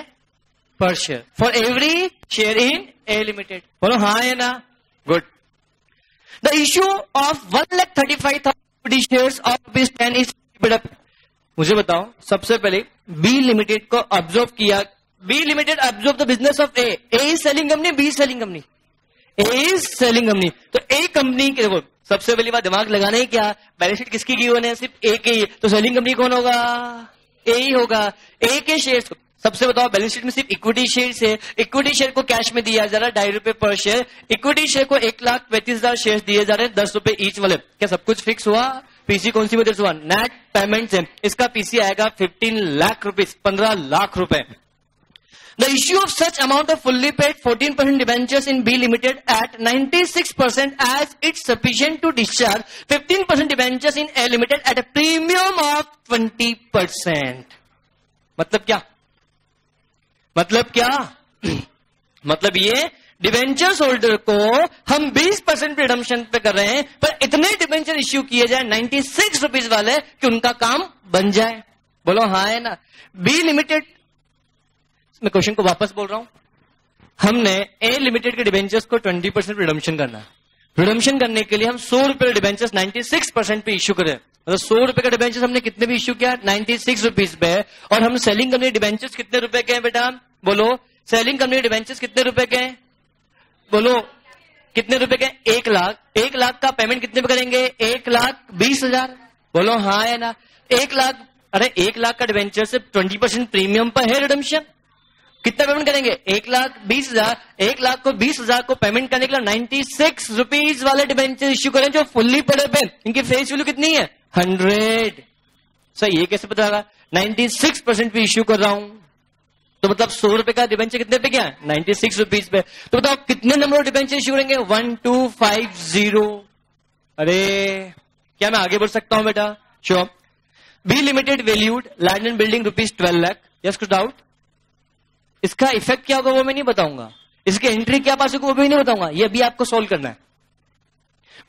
Speaker 1: पर share for every share in A Limited। बोलो हाँ है ना, good. The issue of 1,35,000 shares of this 10 is split up. मुझे बताओ सबसे पहले बी लिमिटेड को ऑब्जर्व किया, B limited observe the business of A is selling company, B selling company, A is selling company. तो ए कंपनी के देखो सबसे पहली बात दिमाग लगाना ही क्या, बैलेंस शीट किसकी गिवन है, सिर्फ ए के, तो सेलिंग कंपनी कौन होगा, ए ही होगा। ए के शेयर्स को सबसे बताओ, बैलेंस शीट में सिर्फ इक्विटी शेयर है, इक्विटी शेयर को कैश में दिया जा रहा है 2.5 रुपए पर शेयर, इक्विटी शेयर को 1,35,000 शेयर दिए जा रहे हैं 10 रुपए ईच वाले। क्या सब कुछ फिक्स हुआ, पीसी कौन सी वजह से हुआ, नेट पेमेंट से, इसका पीसी आएगा 15 लाख रुपीज, 15 लाख रुपए। The issue of such amount of fully paid 14% debentures in B Limited at 96% as it's sufficient to discharge 15% debentures in A Limited at a premium of 20%। मतलब क्या, मतलब क्या मतलब ये डिबेंचर्स होल्डर को हम 20% रिडम्पशन पे कर रहे हैं, पर इतने डिबेंचर इश्यू किए जाए 96 रुपीज वाले कि उनका काम बन जाए। बोलो हाँ है ना। बी लिमिटेड, मैं क्वेश्चन को वापस बोल रहा हूं, हमने ए लिमिटेड के डिबेंचर्स को 20% रिडम्पशन करना है। रिडम्पशन करने के लिए हम 100 रुपए डिबेंचर्स 96% पे इश्यू करें, मतलब 100 रुपए का डिबेंचर्स हमने कितने भी इश्यू किया, 96 रुपीज पे। और हम सेलिंग कंपनी डिबेंचर्स कितने रुपए के हैं बेटा, बोलो सेलिंग कंपनी डिबेंचर्स कितने रुपए के हैं, बोलो कितने रुपए के, 1 लाख। 1 लाख का पेमेंट कितने पे करेंगे, 1,20,000। बोलो हाँ है ना। 1 लाख, अरे 1 लाख का डिबेंचर से 20% प्रीमियम पर है रिडम्पशन, कितना पेमेंट करेंगे, 1,20,000। 1 लाख को 20,000 को पेमेंट करने के लिए 96 रुपीज वाले डिबेंचर इश्यू करें जो फुल्ली पड़े पे, इनकी फेस वैल्यू कितनी है, 100। सही, ये कैसे पता लगा, 96% पे इश्यू कर रहा हूं, तो मतलब 100 रुपए का डिबेंचर कितने पे क्या है, 96 रुपीज पे। तो बताओ कितने नंबर ऑफ डिबेंचर इश्यू करेंगे, 1250। अरे क्या मैं आगे बढ़ सकता हूं बेटा, sure. B limited valued land and building rupees 12 lakh. Yes, कुछ डाउट, इसका इफेक्ट क्या होगा वो मैं नहीं बताऊंगा, इसकी एंट्री क्या पास होगी वो भी नहीं बताऊंगा, ये अभी आपको सोल्व करना है।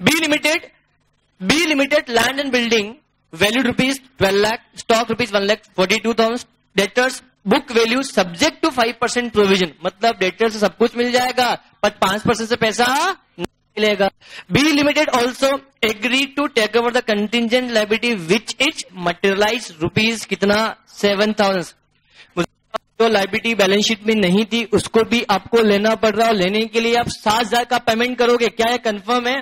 Speaker 1: B limited land and building valued rupees 12 lakh, stock rupees 1,42,000, debtors book value subject to 5% provision, मतलब डेटर से सब कुछ मिल जाएगा पर 5% से पैसा मिलेगा। B limited also agree to take over the contingent liability which is materialise rupees कितना 7,000। तो लायबिलिटी बैलेंस शीट में नहीं थी, उसको भी आपको लेना पड़ रहा है। लेने के लिए आप 7,000 का पेमेंट करोगे, क्या ये कंफर्म है?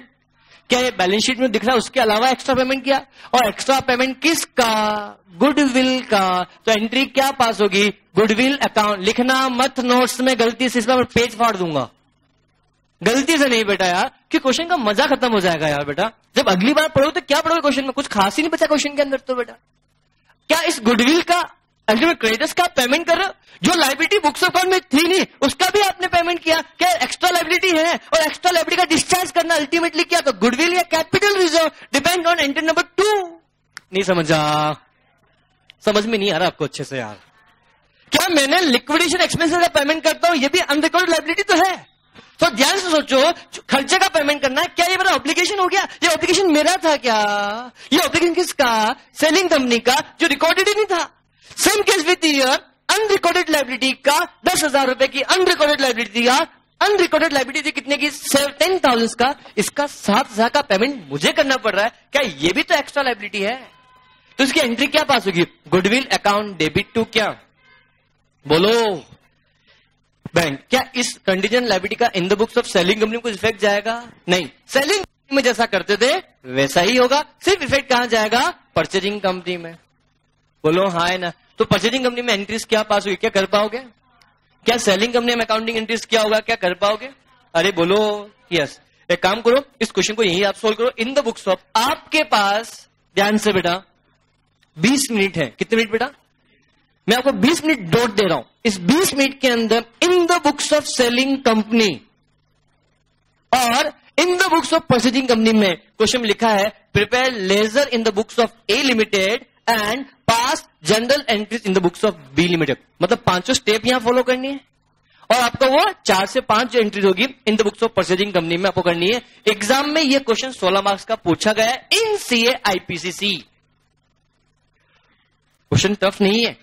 Speaker 1: क्या ये बैलेंस शीट में दिख रहा है? उसके अलावा एक्स्ट्रा पेमेंट किया, और एक्स्ट्रा पेमेंट किसका? गुडविल का। तो एंट्री क्या पास होगी? Goodwill account. लिखना मत नोट्स में गलती से, इसमें पेज फाड़ दूंगा, गलती से नहीं बेटा यार, कि क्वेश्चन का मजा खत्म हो जाएगा यार बेटा। जब अगली बार पढ़ो तो क्या पढ़ोगे क्वेश्चन में? कुछ खास ही नहीं बचा क्वेश्चन के अंदर तो बेटा। क्या इस गुडविल का अल्टीमेट क्रेडिटर्स का पेमेंट कर रहे हो? जो लायबिलिटी बुक्स ऑफ अकाउंट में थी नहीं, उसका भी आपने पेमेंट किया। क्या एक्स्ट्रा लायबिलिटी है, और एक्स्ट्रा लायबिलिटी का डिस्चार्ज करना अल्टीमेटली क्या? तो गुडविल या capital reserve depend on entry number 2। नहीं समझा? समझ में नहीं आ रहा आपको अच्छे से यार? क्या मैंने लिक्विडेशन एक्सपेंसेस का पेमेंट करता हूं, ये भी अनरिकॉर्डेड लायबिलिटी तो है। तो ध्यान से सोचो, खर्चे का पेमेंट करना है, क्या ये मेरा ऑब्लिगेशन हो गया? ये ऑब्लिगेशन मेरा था क्या? ये ऑब्लिगेशन किसका? सेलिंग कंपनी का, जो रिकॉर्डेड ही नहीं था। Same case with year, unrecorded liability का 10,000 रुपए की अनरिकॉर्डेड लायबिलिटी का, अनरिकॉर्डेड लायबिलिटी कितने की? 10,000 का। इसका 7,000 का पेमेंट मुझे करना पड़ रहा है, क्या ये भी तो एक्स्ट्रा लायबिलिटी है? तो इसकी एंट्री क्या पास होगी? गुडविल अकाउंट डेबिट टू क्या? बोलो बैंक। क्या इस कंटीजेंट लायबिलिटी का इन the books of selling company को इफेक्ट जाएगा? नहीं। सेलिंग कंपनी में जैसा करते थे वैसा ही होगा, सिर्फ इफेक्ट कहां जाएगा? परचेजिंग कंपनी में। बोलो हाँ है ना? तो परचेजिंग कंपनी में एंट्रीज क्या पास हुई? क्या कर पाओगे? क्या सेलिंग कंपनी में अकाउंटिंग एंट्रीज क्या होगा? क्या कर पाओगे? अरे बोलो यस। एक काम करो, इस क्वेश्चन को यही आप सोल्व करो इन द बुक्स ऑफ। आपके पास ध्यान से बेटा 20 मिनट है। कितने मिनट बेटा? मैं आपको 20 मिनट डॉट दे रहा हूं। इस 20 मिनट के अंदर in the books of selling company और in the books of purchasing company में क्वेश्चन लिखा है, prepare ledger in the books of A limited and pass journal entries in the books of B limited. मतलब 5 step यहां follow करनी है, और आपको वो 4 से 5 जो एंट्रीज होगी इन the books of purchasing company में आपको करनी है। एग्जाम में ये क्वेश्चन 16 मार्क्स का पूछा गया है इन सीए आईपीसीसी। क्वेश्चन टफ नहीं है,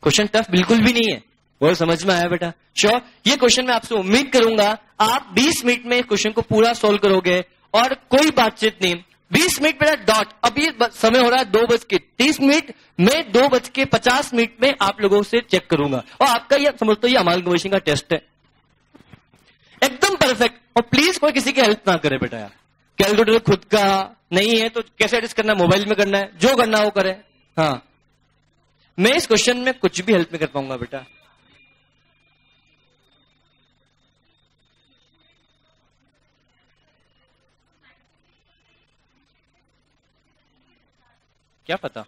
Speaker 1: क्वेश्चन टफ बिल्कुल भी नहीं है। वो समझ में आया बेटा? श्योर। ये क्वेश्चन मैं आपसे उम्मीद करूंगा आप 20 मिनट में क्वेश्चन को पूरा सोल्व करोगे, और कोई बातचीत नहीं। 20 मिनट मेरा डॉट। अभी समय हो रहा है 2:30। मैं 2:50 में आप लोगों से चेक करूंगा, और आपका ये समझते ये अमालगमेशन का टेस्ट है एकदम परफेक्ट। और प्लीज कोई किसी की हेल्प ना करे बेटा यार। कैलकुलेटर खुद का नहीं है तो कैसे एडिट करना है? मोबाइल में करना है, जो करना है वो करे। हाँ, मैं इस क्वेश्चन में कुछ भी हेल्प नहीं कर पाऊंगा बेटा। क्या पता?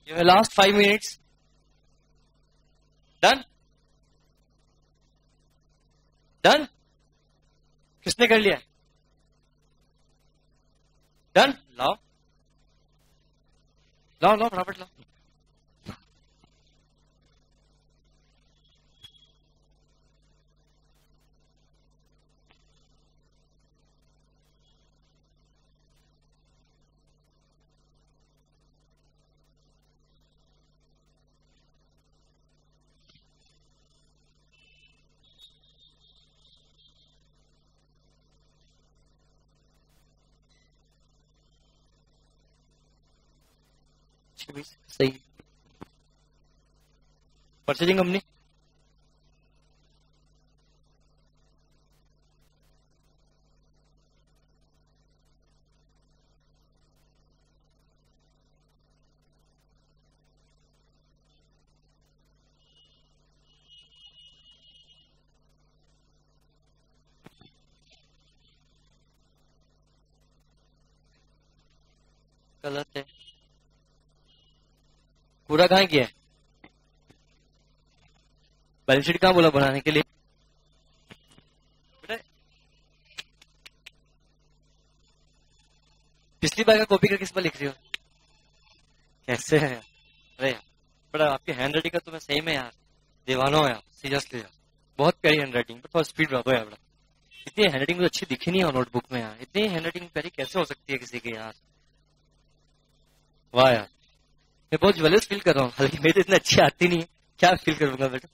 Speaker 1: Your last 5 minutes. Done? Done? किसने कर लिया? Done? लाओ लाओ लाओ फटाफट लाओ. सही. परचेजिंग कंपनी गलत है. पूरा कहाँ किया है? बैलेंस शीट कहाँ बोला बनाने के लिए? पिछली बार का कॉपी का किस पर लिख रही हो? कैसे है? अरे बड़ा आपकी हैंड राइटिंग का तो मैं सही में यार दीवाना हूँ यार, सीरियसली यार. बहुत प्यारी हैंड राइटिंग, पर थोड़ा स्पीड रहा दो यार. बड़ा इतनी हैंड राइटिंग तो अच्छी दिखी नहीं है नोटबुक में यार. इतनी हैंड राइटिंग प्यारी कैसे हो सकती है किसी की यार? वाह यार, मैं बहुत ज्वेलस फील कर रहा हूँ. हालांकि मेरी तो इतनी अच्छी आती नहीं है, क्या फील करूंगा बेटा.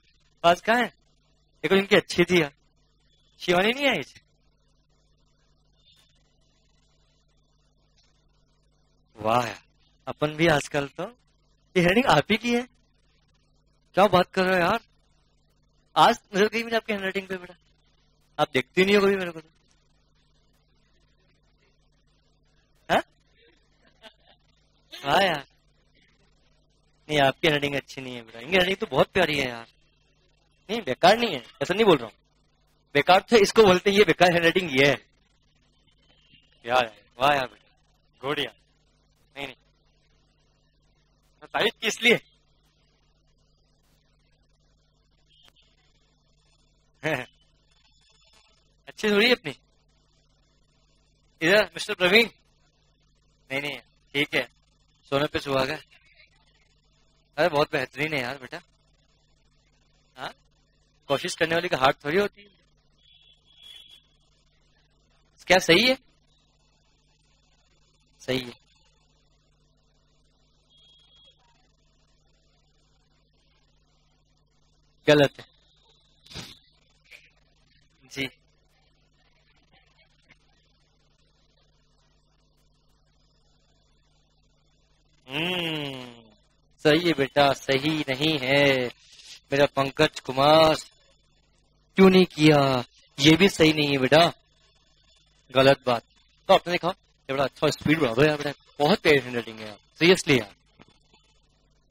Speaker 1: पास कहाँ है? देखो इनकी अच्छी थी यार. शिवानी नहीं आई? वाह यार, अपन भी आजकल तो ये हैंडराइटिंग आप ही की है. क्या बात कर रहे हो यार? आज नजर गई मुझे आपकी हैंडराइटिंग पे बेटा. आप देखती नहीं हो कभी मेरे को तो. हाँ? हाँ यार, नहीं आपकी हैंडराइटिंग अच्छी नहीं है बेटा. इनकी हैंडराइटिंग तो बहुत प्यारी है यार. नहीं बेकार नहीं है, ऐसा नहीं बोल रहा हूँ. बेकार तो इसको बोलते हैं, ये बेकार हैंडराइटिंग ये है यार. वाह यार बेटा, गुड यार. नहीं नहीं, तारीफ किस लिए? अच्छी थोड़ी अपनी. इधर मिस्टर प्रवीण. नहीं नहीं ठीक है, सोने पे सुहागा. अरे बहुत बेहतरीन है यार बेटा. हाँ, कोशिश करने वाली का हार्ट थोड़ी होती है. क्या सही है? सही है. गलत है जी. सही है बेटा, सही नहीं है मेरा पंकज कुमार. क्यों नहीं किया? ये भी सही नहीं है बेटा, गलत बात. तो आपने देखा ये बड़ा अच्छा स्पीड बढ़ा दो यार बेटा. बहुत प्यारी हैंडराइटिंग है यार, सीरियसली यार.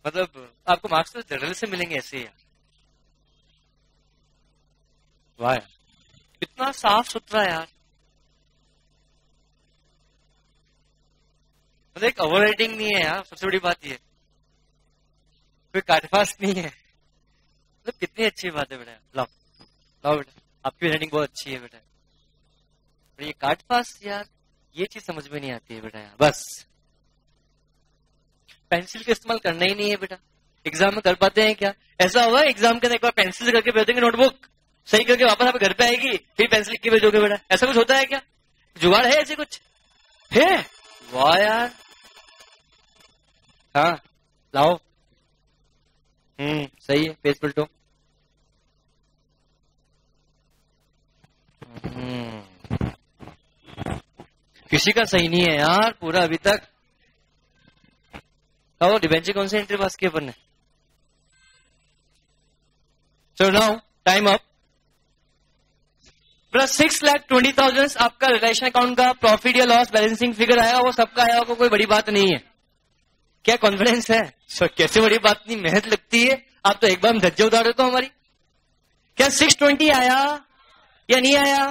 Speaker 1: मतलब आपको मार्क्स तो जनरल से मिलेंगे ऐसे यार. वाह यार, इतना साफ सुथरा यार. मतलब एक ओवर राइटिंग नहीं है यार, सबसे बड़ी बात ये. कोई काटफास्ट नहीं है. मतलब कितनी अच्छी बात है बेटा. लाओ लाओ बेटा, आपकी राइटिंग बहुत अच्छी है बेटा. पर ये काटफास्ट यार, ये चीज समझ में नहीं आती है बेटा यार. बस पेंसिल का इस्तेमाल करना ही नहीं है बेटा. एग्जाम में कर पाते हैं क्या? ऐसा हुआ एग्जाम के अंदर एक बार पेंसिल करके भेज देंगे नोटबुक, सही करके वापस आप घर पे आएगी, फिर पेंसिल लिख के भेजोगे बेटा. ऐसा कुछ होता है क्या? जुगाड़ है ऐसे कुछ है? वाह यार. हाँ लाओ. सही है. पेज पलटो. किसी का सही नहीं है यार पूरा अभी तक. और डिबेंचर कौन से एंट्री पास किए अपन ने? So now time up. Plus 6,20,000 आपका रिलेशन अकाउंट का प्रॉफिट या लॉस बैलेंसिंग फिगर आया, वो सबका आया होगा, कोई बड़ी बात नहीं है. क्या कॉन्फिडेंस है? कैसे बड़ी बात नहीं, मेहनत लगती है. आप तो एक बार धज्जे उतार देते हो हमारी. क्या 620 आया या नहीं आया?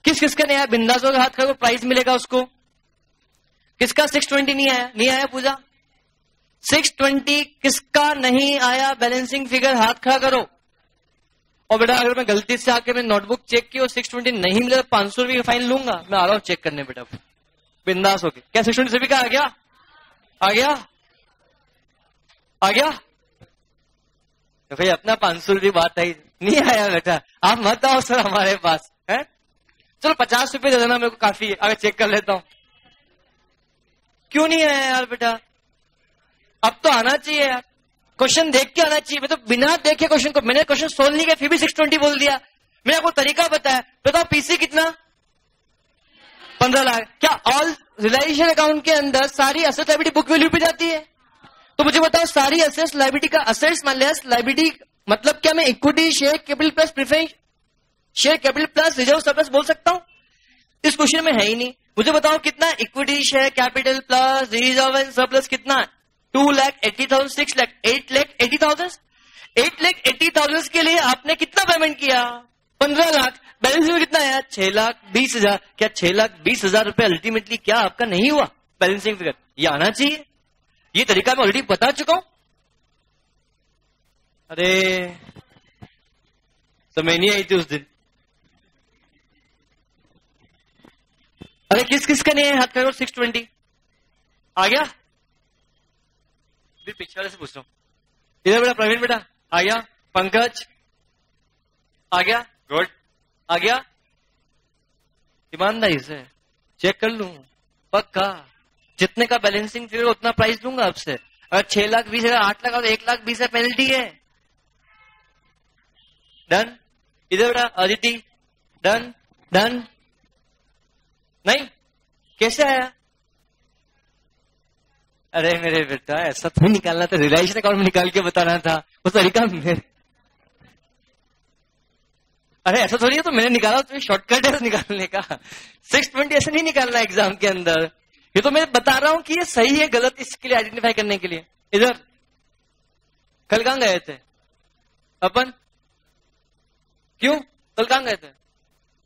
Speaker 1: किस किसका नहीं आया? बिंदास होगा हाथ खड़ा, प्राइज मिलेगा उसको. किसका 620 नहीं आया? नहीं आया पूजा? 620 किसका नहीं आया बैलेंसिंग फिगर, हाथ खड़ा करो। और बेटा अगर मैं गलती से आके मैं नोटबुक चेक की और 620 नहीं मिले तो 500 रुपये फाइन लूंगा। मैं आ रहा हूं चेक करने बेटा, बिंदास होके। क्या 620 से भी क्या आ गया? आ गया? आ गया? तो भाई अपना 500 रुपये बात आई, नहीं आया बेटा आप मत आओ सर हमारे पास है। चलो 50 रुपये दे देना मेरे को, काफी है, अगर चेक कर लेता हूं। क्यों नहीं आया यार बेटा? अब तो आना चाहिए यार, क्वेश्चन देख के आना चाहिए। मैं तो बिना देखे क्वेश्चन को, मैंने क्वेश्चन सोल्व नहीं किया फिर भी 620 बोल दिया। मैंने आपको तरीका बताया। बताओ पीसी कितना? 15 लाख। क्या ऑल रिलाइजेशन अकाउंट के अंदर सारी असेट लायबिलिटी बुक वैल्यू पे जाती है? तो मुझे बताओ सारी असेट्स लायबिलिटी का असेट्स माइनस लायबिलिटी मतलब क्या मैं equity share capital plus preference share capital plus reserve surplus बोल सकता हूं? इस क्वेश्चन में है ही नहीं। मुझे बताओ कितना equity share capital plus reserve and surplus कितना है? 2,80,000, 6,00,000, 8,80,000। 8,80,000 के लिए आपने कितना पेमेंट किया? 15 लाख। बैलेंस में कितना आया? 6,20,000। क्या 6,20,000 रुपए अल्टीमेटली क्या आपका नहीं हुआ बैलेंसिंग फिगर? ये आना चाहिए। ये तरीका मैं ऑलरेडी बता चुका हूं। अरे समय नहीं आई थी उस दिन। अरे किस किस का नहीं है हाथ करो? 620 आ गया? फिर पीछे वाले से पूछ रहा हूं। इधर बेटा प्रवीण बेटा आ गया? पंकज आ गया? गुड। आ गया? ईमानदारी से चेक कर लूं पक्का। जितने का बैलेंसिंग फिगर उतना प्राइस दूंगा आपसे। अगर 6,20,000 8 लाख और 1,20,000 पेनल्टी है। डन। इधर बेटा अदिति डन डन। नहीं कैसे आया? अरे मेरे बेटा ऐसा तो निकालना था, रिलायंस अकाउंट में निकाल के बताना था वो तरीका मेरे। अरे ऐसा थोड़ी है, तो मैंने निकाला तो शॉर्टकट है निकालने का। 620 ऐसे नहीं निकालना एग्जाम के अंदर। ये तो मैं बता रहा हूं कि ये सही है गलत, इसके लिए आइडेंटिफाई करने के लिए। इधर कल कहां गए थे अपन? क्यों कल कहां गए थे?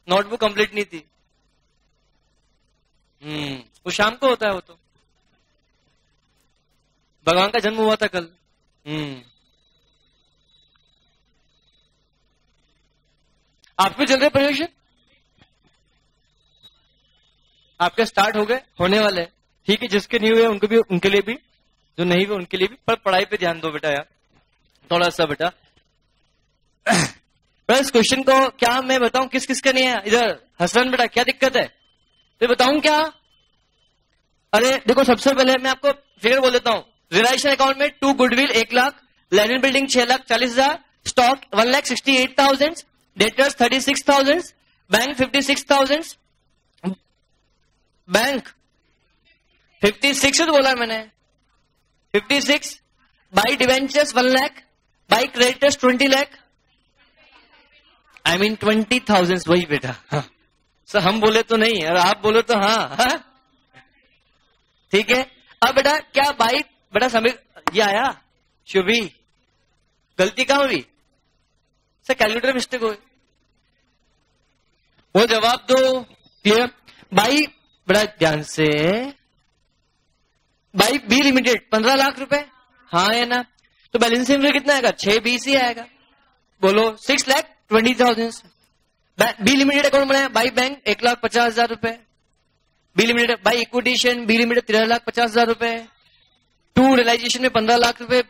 Speaker 1: नोटबुक कंप्लीट नहीं थी। वो शाम को होता है, वो तो भगवान का जन्म हुआ था कल। आपके चल रहे प्रयोजन? आपके स्टार्ट हो गए, होने वाले। ठीक है, जिसके नहीं हुए उनको भी, उनके लिए भी, जो नहीं हुए उनके लिए भी। पर पढ़ाई पे ध्यान दो बेटा यार थोड़ा सा बेटा। इस क्वेश्चन को क्या मैं बताऊं किस किस का नहीं है? इधर हसन बेटा क्या दिक्कत है? तो बताऊं क्या? अरे देखो सबसे पहले मैं आपको फिगर बोल देता हूं। रिलायंस अकाउंट में 2 goodwill 1 lakh, land and building 6,40,000, stock 1,68,000, debtors 36,000, bank 56,000, bank 56 तो बोला मैंने 56, by debentures 1 lakh, by creditors 20 lakh, I mean 20,000 वही बेटा। हाँ। सर हम बोले तो नहीं और आप बोले तो हाँ। ठीक है। अब बेटा क्या बाई बेटा समीर ये आया? शुभी गलती कहां हुई? सर कैलकुलेटर मिस्टेक हुई। वो जवाब दो। क्लियर? बाई बड़ा ध्यान से, बाई बी लिमिटेड 15 लाख रुपए, हाँ या ना? तो बैलेंसिंग में कितना आएगा? 620 ही आएगा। बोलो 6,20,000। बी लिमिटेड अकाउंट बनाया बाई बैंक 1,50,000 रुपए, B limited by equity share B limited 13,50,000 रुपए, 2 रियलाइजेशन में 15 लाख रुपए,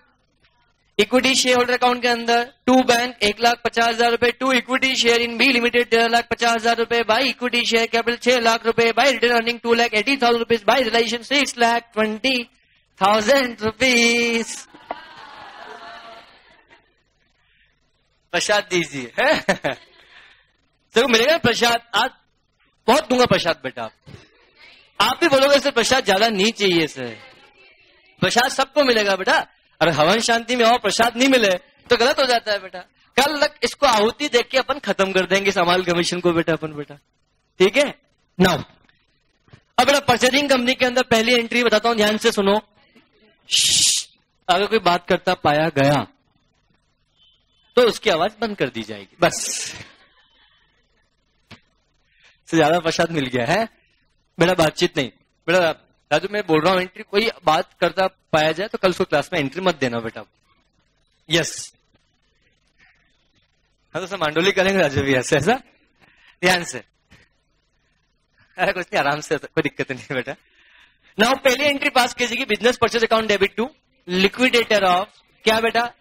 Speaker 1: इक्विटी शेयर होल्डर अकाउंट के अंदर 2 बैंक 1,50,000 रुपए, 2 equity share in B limited 13,50,000 रुपए, by equity share capital 6 lakh रुपए, by retained earning 2,80,000 rupees, by realisation 6,20,000 rupees. प्रसाद दीजिए। देखो मिलेगा प्रसाद, आज बहुत दूंगा प्रसाद बेटा। आप भी बोलोगे सर प्रसाद ज्यादा नहीं चाहिए सर, प्रसाद सबको मिलेगा बेटा। अरे हवन शांति में और प्रसाद नहीं मिले तो गलत हो जाता है बेटा। कल तक इसको आहुति देख के अपन खत्म कर देंगे समाल कमीशन को बेटा अपन बेटा। ठीक है नाउ अब बेटा परचेजिंग कंपनी के अंदर पहली एंट्री बताता हूं, ध्यान से सुनो। अगर कोई बात करता पाया गया तो उसकी आवाज बंद कर दी जाएगी बस। से ज्यादा प्रसाद मिल गया है बेटा, बातचीत नहीं बेटा। राजू मैं बोल रहा हूँ एंट्री कोई बात करता पाया जाए तो कल उसको क्लास में एंट्री मत देना बेटा। यस हाँ तो सब मांडोली करेंगे राजू भी ऐसे ऐसा ध्यान से। अरे कुछ नहीं आराम से कोई दिक्कत नहीं है बेटा। नाउ पहली एंट्री पास कीजिएगी business purchase account debit to liquidator of क्या बेटा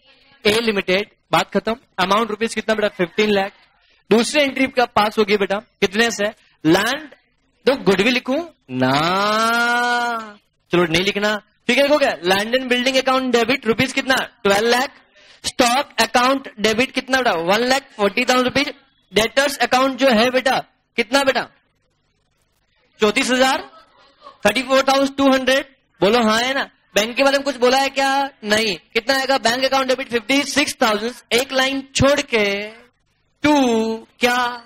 Speaker 1: ए लिमिटेड, बात खत्म। अमाउंट रुपीज कितना बेटा 15 लाख। दूसरी एंट्री का पास होगी बेटा कितने से लैंड तो गुडविल लिखूं ना, चलो नहीं लिखना ठीक है। लिखोगे land and building account debit rupees कितना 12 लाख। स्टॉक अकाउंट डेबिट कितना बेटा 1,40,000 रुपीज। डेटर्स अकाउंट जो है बेटा कितना बेटा 34,000 34,200 बोलो हाँ है ना। बैंक के बारे में कुछ बोला है क्या नहीं। कितना आएगा बैंक अकाउंट डेबिट 56,000। एक लाइन छोड़ के टू क्या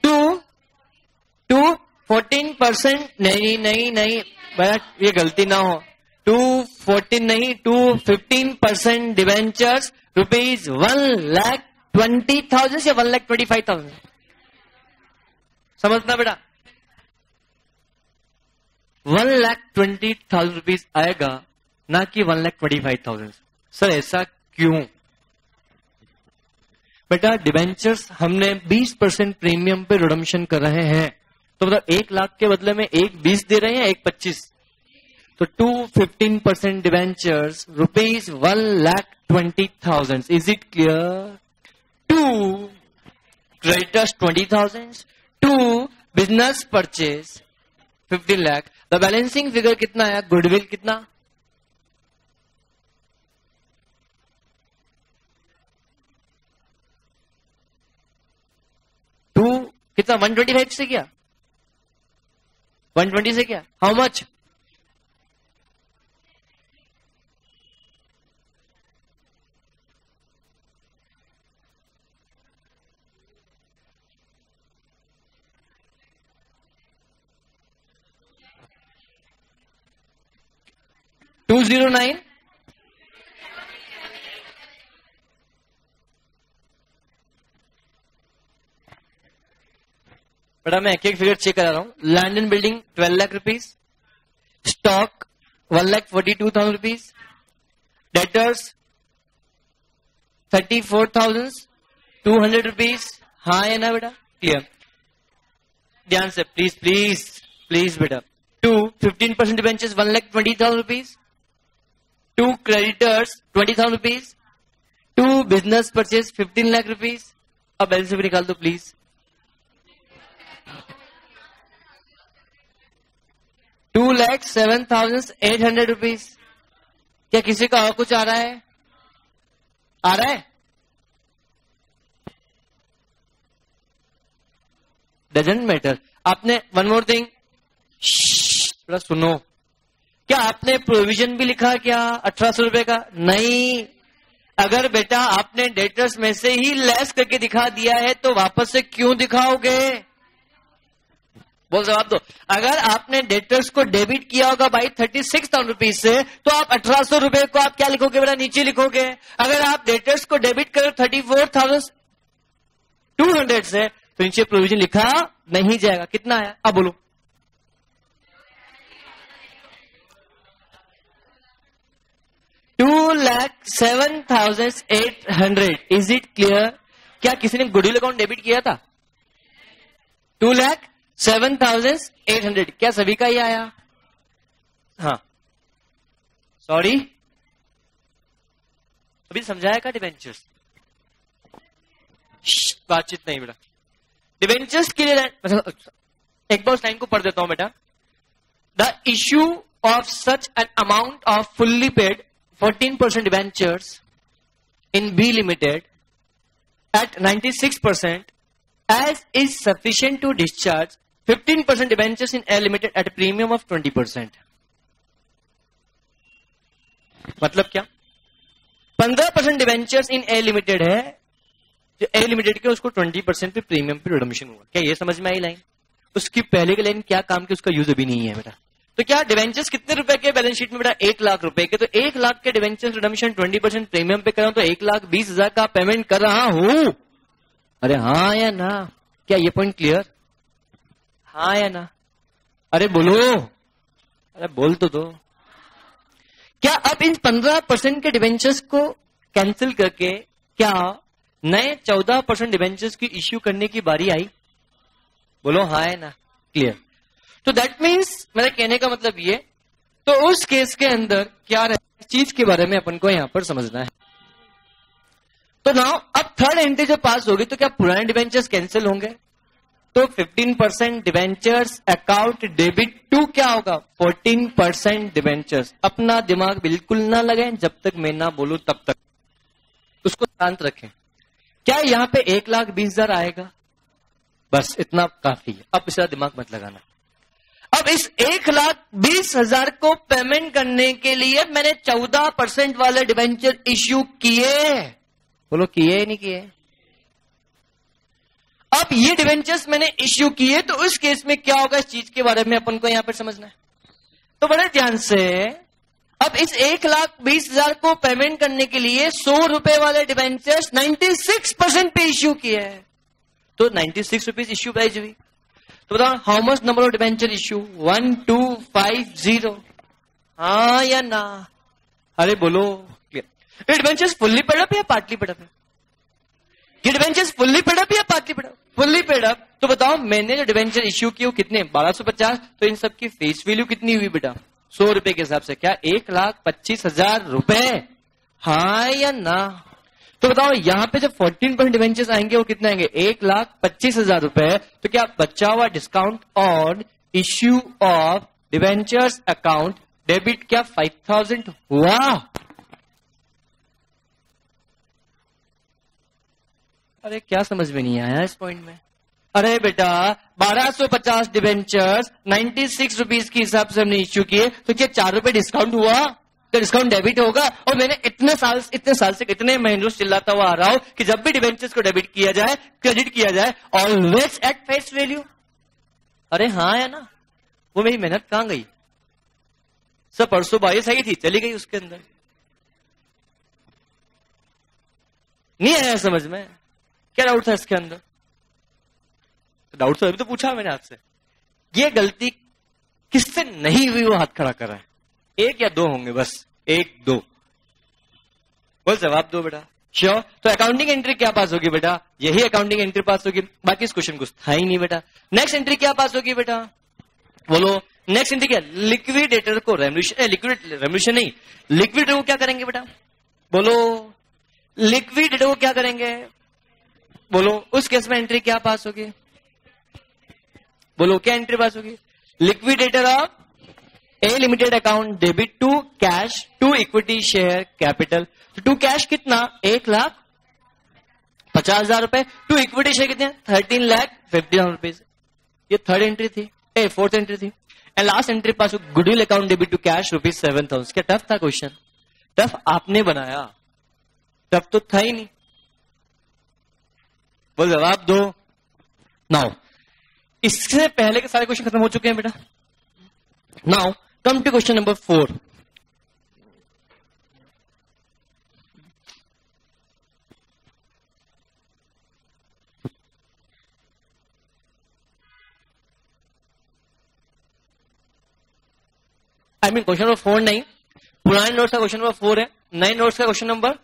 Speaker 1: टू 14% नहीं नहीं नहीं बेटा ये गलती ना हो 214 नहीं 215% डिवेंचर्स रुपीज 1,20,000 या 1,25,000 समझना बेटा 1,20,000 रुपीज आएगा ना कि 1,25,000। सर ऐसा क्यों बेटा डिवेंचर्स हमने 20% प्रीमियम पे रिडम्पशन कर रहे हैं तो मतलब 1 लाख के बदले में 1,20 दे रहे हैं 1,25 तो 215% debentures rupees 1,20,000। Is it clear. 2 creditors 20,000 2 business purchase 15 lakh. The balancing figure कितना आया गुडविल कितना 2 कितना 125 से क्या 120 से क्या हाउ मच 209 बेटा मैं एक फिगर चेक करा रहा हूं। Land and building 12 lakh rupees. Stock 1,42,000 rupees. Debtors 34,200 rupees. हाँ है ना बेटा क्लियर। ध्यान से प्लीज प्लीज प्लीज बेटा 2 15% debentures 1,20,000 rupees. 2 creditors 20,000 rupees. 2 business purchase 15 lakh rupees. अब बैलेंस भी निकाल दो प्लीज। 2,07,800 रुपीज। क्या किसी का और कुछ आ रहा है आ रहा है डजंट मैटर। आपने वन मोर थिंग थोड़ा सुनो। क्या आपने प्रोविजन भी लिखा क्या 1,800 रुपए का नहीं। अगर बेटा आपने डेटर्स में से ही लेस करके दिखा दिया है तो वापस से क्यों दिखाओगे बोल जवाब दो। अगर आपने डेटर्स को डेबिट किया होगा भाई 36,000 रुपीज से तो आप 1,800 रुपए को आप क्या लिखोगे बेटा नीचे लिखोगे। अगर आप डेटर्स को डेबिट करो 34,200 से तो नीचे प्रोविजन लिखा नहीं जाएगा। कितना आया अब बोलो 2,07,800। Is it clear. क्या किसी ने गुडविल अकाउंट डेबिट किया था 2,07,800। क्या सभी का ही आया। हाँ सॉरी अभी समझाया का डिवेंचर्स बातचीत नहीं बेटा। डिवेंचर्स के लिए एक बार उस लाइन को पढ़ देता हूं बेटा। The issue of such an amount off fully paid 14% debentures in B Limited at 96% as is sufficient to discharge 15% debentures in A Limited at a premium of 20%। मतलब क्या 15% debentures in A Limited है जो A Limited के उसको 20% पे premium पे redemption हुआ। क्या ये समझ में आई लाइन। उसकी पहले की लाइन क्या काम की उसका यूज अभी नहीं है बेटा। तो क्या डिवेंचर्स कितने रुपए के बैलेंस शीट में बेटा 1 लाख रुपए के। तो 1 लाख के डिवेंचर्स रिडम्पशन 20% प्रीमियम पे कर रहा हूं तो 1,20,000 का पेमेंट कर रहा हूं। अरे हाँ या ना। क्या ये पॉइंट क्लियर हाँ या ना। अरे बोलो अरे बोल तो दो। क्या अब इन 15% के डिवेंचर्स को कैंसिल करके क्या नए 14% डिवेंचर्स की इश्यू करने की बारी आई? बोलो हाँ है ना, क्लियर। तो दैट मीन्स मेरे कहने का मतलब ये, तो उस केस के अंदर क्या रहे चीज के बारे में अपन को यहां पर समझना है। तो नाउ अब थर्ड एंट्री जब पास होगी तो क्या पुराने डिवेंचर्स कैंसिल होंगे? तो 15% डिवेंचर्स अकाउंट डेबिट टू क्या होगा 14% डिवेंचर्स। अपना दिमाग बिल्कुल ना लगाएं, जब तक मैं ना बोलूं तब तक उसको शांत रखें। क्या यहां पे 1,20,000 आएगा? बस इतना काफी है, अब इसका दिमाग मत लगाना। अब इस 1,20,000 को पेमेंट करने के लिए मैंने 14% वाले डिवेंचर इश्यू किए। बोलो किए नहीं किए? अब ये डिवेंचर्स मैंने इश्यू किए, तो उस केस में क्या होगा इस चीज के बारे में अपन को यहां पर समझना है। तो बड़े ध्यान से, अब इस 1,20,000 को पेमेंट करने के लिए 100 रुपए वाले डिवेंचर्स 96% पे इश्यू किए हैं, तो 96 रुपीज इश्यू प्राइस हुई। तो बताओ how much number of debenture issue? 1250। हाँ या ना? अरे बोलो। क्लियर। ये डिवेंचर्स फुल्ली पेड अप या पार्टली पेड अप है? ये डिवेंचर्स फुल्ली पेड अप या partly paid up? Fully paid up. तो बताओ मैंने जो डिवेंचर इश्यू किए वो कितने? 1250। तो इन सब की फेस वैल्यू कितनी हुई बेटा? 100 रुपए के हिसाब से। क्या 1,25,000 रुपए? हाँ या ना? तो बताओ यहां पे जब 14% डिवेंचर्स आएंगे वो कितने आएंगे? 1,25,000 रुपए। तो क्या बचा हुआ discount on issue of debentures account debit क्या 5,000 हुआ? अरे क्या समझ में नहीं आया इस पॉइंट में? अरे बेटा 1250 डिवेंचर्स 96 रुपीज के हिसाब से हमने इश्यू किए, तो क्या 4 रुपए डिस्काउंट हुआ? तो डिस्काउंट डेबिट होगा। और मैंने इतने साल से इतने महीनों से चिल्लाता हुआ आ रहा हूं कि जब भी डिवेंचर्स को डेबिट किया जाए, क्रेडिट किया जाए, ऑलवेज एट फेस वैल्यू। अरे हाँ है ना? वो मेरी मेहनत कहां गई? सब परसों बारिश आई थी, चली गई उसके अंदर। नहीं आया समझ में? क्या डाउट था इसके अंदर? डाउट तो अभी तो पूछा मैंने आपसे। ये गलती किससे नहीं हुई वो हाथ खड़ा कर रहा है? 1 या 2 होंगे बस, 1 2। बोल जवाब दो बेटा। श्योर? तो अकाउंटिंग एंट्री क्या पास होगी बेटा? यही अकाउंटिंग एंट्री पास होगी, बाकी इस क्वेश्चन कुछ था ही नहीं बेटा। नेक्स्ट एंट्री क्या पास होगी बेटा? बोलो नेक्स्ट एंट्री क्या? लिक्विडेटर को रेवोल्यूशन नहीं, लिक्विडेटर को क्या करेंगे बेटा? बोलो लिक्विडेटर को क्या करेंगे? बोलो उस केस में एंट्री क्या पास होगी? बोलो क्या एंट्री पास होगी? Liquidator of A limited account debit to cash to equity share capital. तो टू कैश कितना? 1,50,000 रुपए। टू इक्विटी शेयर कितने? 13,50,000 रुपीज। ये थर्ड एंट्री थी, फोर्थ एंट्री थी। एंड लास्ट एंट्री पास हो goodwill account debit to cash ₹7,000। क्या tough था क्वेश्चन? टफ आपने बनाया, टफ तो था ही नहीं। बोल जवाब दो। नाउ इससे पहले के सारे क्वेश्चन खत्म हो चुके हैं बेटा। Now come to question number 4। Question number 4 नहीं, पुराने नोट्स का क्वेश्चन नंबर 4 है। नए नोट्स का क्वेश्चन नंबर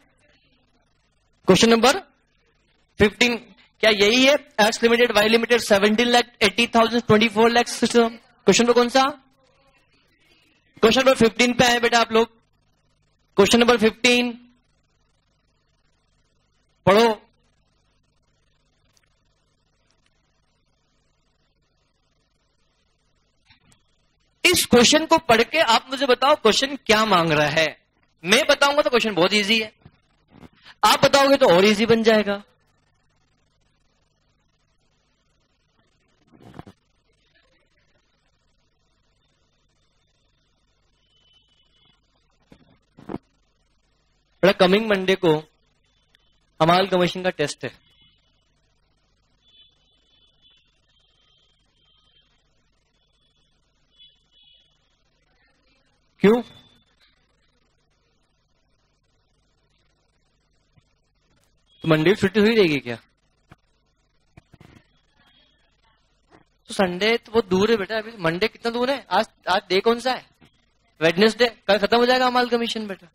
Speaker 1: 15। क्या यही है? X limited Y limited 17,80,000 24 lakh system. Question number कौन सा? क्वेश्चन नंबर 15 पे आए बेटा आप लोग। क्वेश्चन नंबर 15 पढ़ो। इस क्वेश्चन को पढ़ के आप मुझे बताओ क्वेश्चन क्या मांग रहा है। मैं बताऊंगा तो क्वेश्चन बहुत इजी है, आप बताओगे तो और इजी बन जाएगा। बेटा कमिंग मंडे को अमाल कमीशन का टेस्ट है। क्यों? तो मंडे छुट्टी हुई रहेगी क्या? तो संडे तो बहुत दूर है बेटा। अभी मंडे कितना दूर है? आज डे कौन सा है? वेडनेसडे, कल खत्म हो जाएगा अमाल कमीशन बेटा,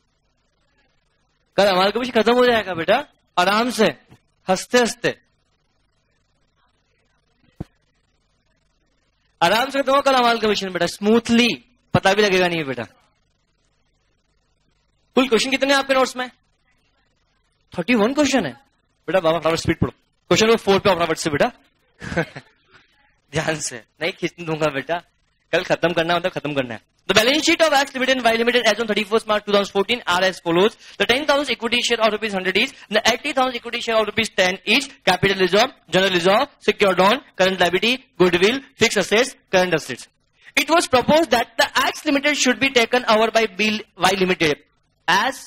Speaker 1: कल अमाल कमीशन खत्म हो जाएगा बेटा, आराम से हंसते हंसते आराम से खत्म हो कल अमाल कमीशन बेटा, स्मूथली, पता भी लगेगा नहीं बेटा। कुल क्वेश्चन कितने हैं आपके नोट्स में? 31 क्वेश्चन है बेटा। बाबा फटाफट स्पीड पढ़ो, क्वेश्चन नंबर 4 पे फटाफट से बेटा ध्यान से, नहीं खींच दूंगा बेटा, कल खत्म करना मतलब खत्म करना है। The balance sheet of X Limited and Y Limited as on 31st March 2014 are as follows. The 10,000 equity share of rupees 100 each, the 80,000 equity share of rupees 10 each, capital reserve, general reserve, secured on, current liability, goodwill, fixed assets, current assets. It was proposed that the X Limited should be taken over by Y Limited. As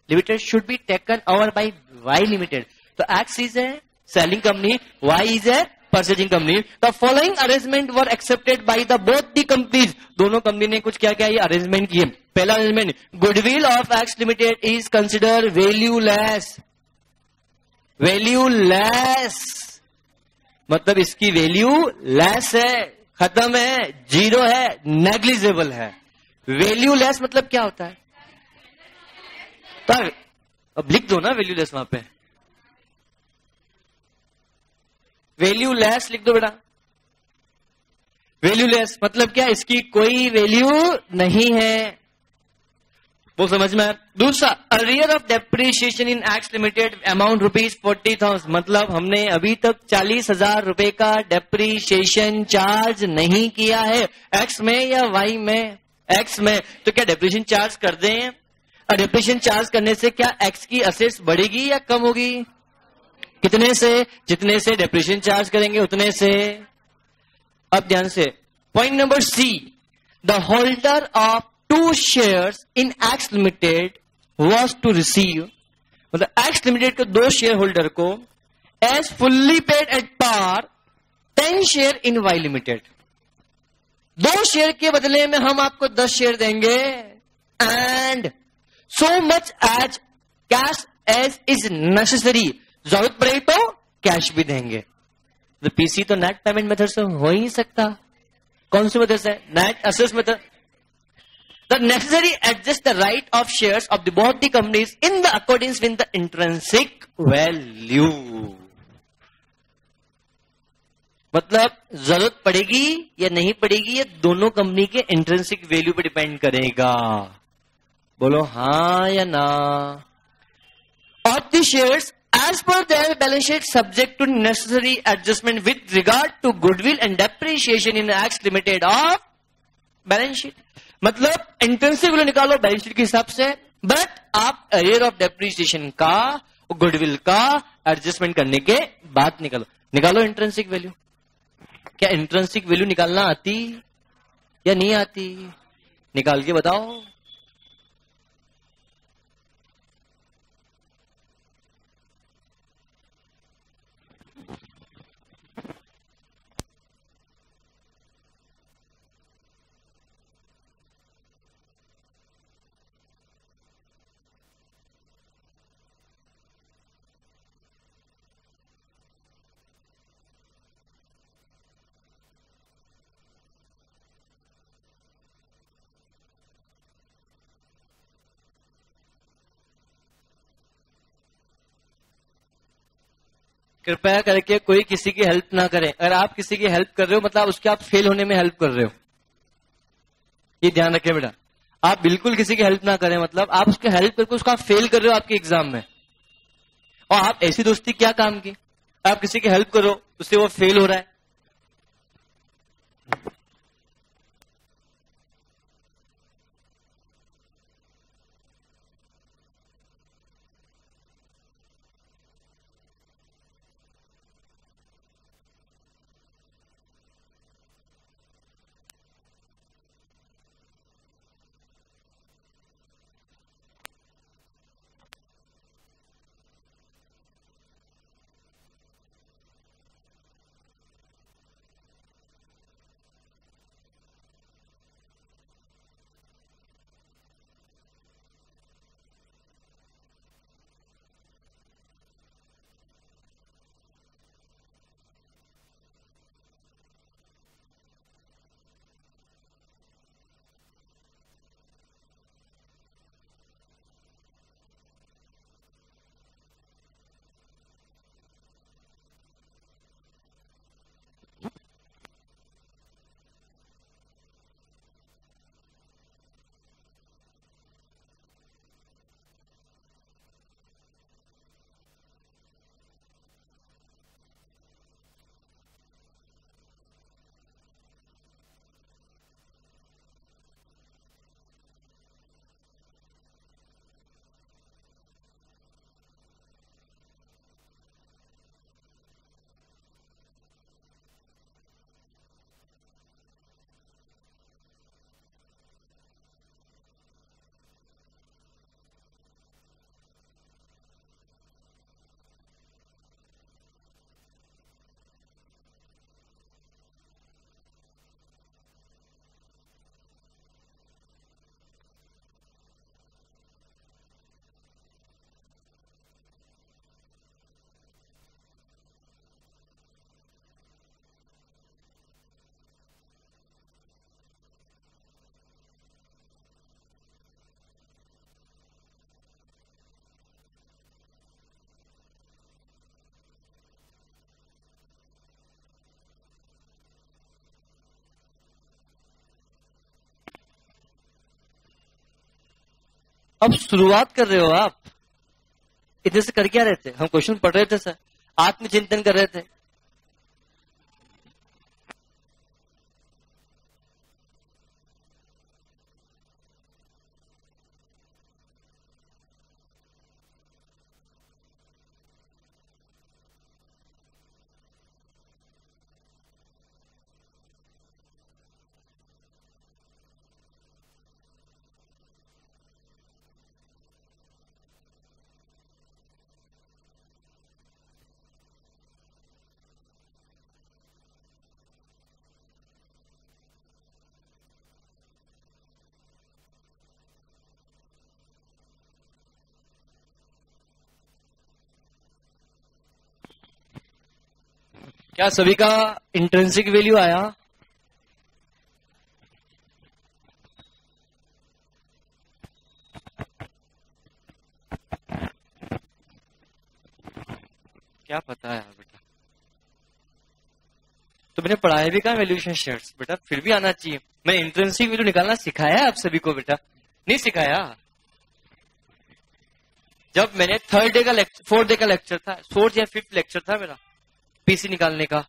Speaker 1: Limited should be taken over by Y Limited. So X is a selling company, Y is a purchasing company. The following arrangement were accepted by the both the companies. दोनों company ने कुछ क्या क्या ये arrangement किए। पहला arrangement, goodwill of X limited is consider valueless. Valueless मतलब इसकी वैल्यू लेस है, खत्म है, जीरो है, नेग्लिजिबल है। वैल्यूलेस मतलब क्या होता है? तो अब लिख दो ना वैल्यूलेस वहां पे, वैल्यूलेस लिख दो बेटा। वैल्यूलेस मतलब क्या? इसकी कोई वैल्यू नहीं है, वो समझ में आया। दूसरा, arrear of depreciation in X limited amount ₹40,000 मतलब हमने अभी तक 40,000 रुपए का डेप्रिसिएशन चार्ज नहीं किया है। एक्स में या वाई में? एक्स में। तो क्या डेप्रिसिएशन चार्ज कर दें? और डेप्रिसिएशन चार्ज करने से क्या एक्स की असेट्स बढ़ेगी या कम होगी? कितने से? जितने से डेप्रिसिएशन चार्ज करेंगे उतने से। अब ध्यान से, point number C, the holder of 2 shares in X limited was to receive, मतलब एक्स लिमिटेड के 2 शेयर होल्डर को as fully paid at par 10 share in Y limited. 2 share के बदले में हम आपको 10 शेयर देंगे and so much as cash as is necessary, जरूरत पड़ेगी तो कैश भी देंगे। तो पीसी तो नेट पेमेंट मेथड से हो ही नहीं सकता। कौन सी मेथड से? Net assess method. The necessary adjust the right of shares of the both the companies in the according with the intrinsic value, मतलब जरूरत पड़ेगी या नहीं पड़ेगी ये दोनों कंपनी के इंट्रिंसिक वैल्यू पे डिपेंड करेगा। बोलो हाँ या ना। Of the shares as per their balance sheet subject to necessary adjustment with regard to goodwill and depreciation in X Limited of balance sheet, मतलब इंट्रिंसिक वैल्यू निकालो बैलेंस शीट के हिसाब से, बट आप अरियर ऑफ डेप्रिसिएशन का, goodwill का adjustment करने के बाद निकालो। निकालो इंट्रिंसिक वैल्यू। क्या इंट्रिंसिक वैल्यू निकालना आती या नहीं आती? निकाल के बताओ। कृपया करके कोई किसी की हेल्प ना करें। अगर आप किसी की हेल्प कर रहे हो मतलब उसके आप फेल होने में हेल्प कर रहे हो, ये ध्यान रखें बेटा। आप बिल्कुल किसी की हेल्प ना करें, मतलब आप उसकी हेल्प करके उसका फेल कर रहे हो आपके एग्जाम में। और आप ऐसी दोस्ती क्या काम की? आप किसी की हेल्प करो, उससे वो फेल हो रहा है। अब शुरुआत कर रहे हो आप, इतने से कर क्या रहे थे? हम क्वेश्चन पढ़ रहे थे सर, आत्मचिंतन कर रहे थे। क्या सभी का इंट्रिंसिक वैल्यू आया? क्या पता है बेटा, तो मैंने पढ़ाया भी कहा वैल्यूएशन शेयर्स बेटा, फिर भी आना चाहिए। मैंने इंट्रिंसिक वैल्यू निकालना सिखाया आप सभी को बेटा? नहीं सिखाया। जब मैंने फोर्थ डे का लेक्चर था, फोर्थ या फिफ्थ लेक्चर था मेरा पीसी निकालने का,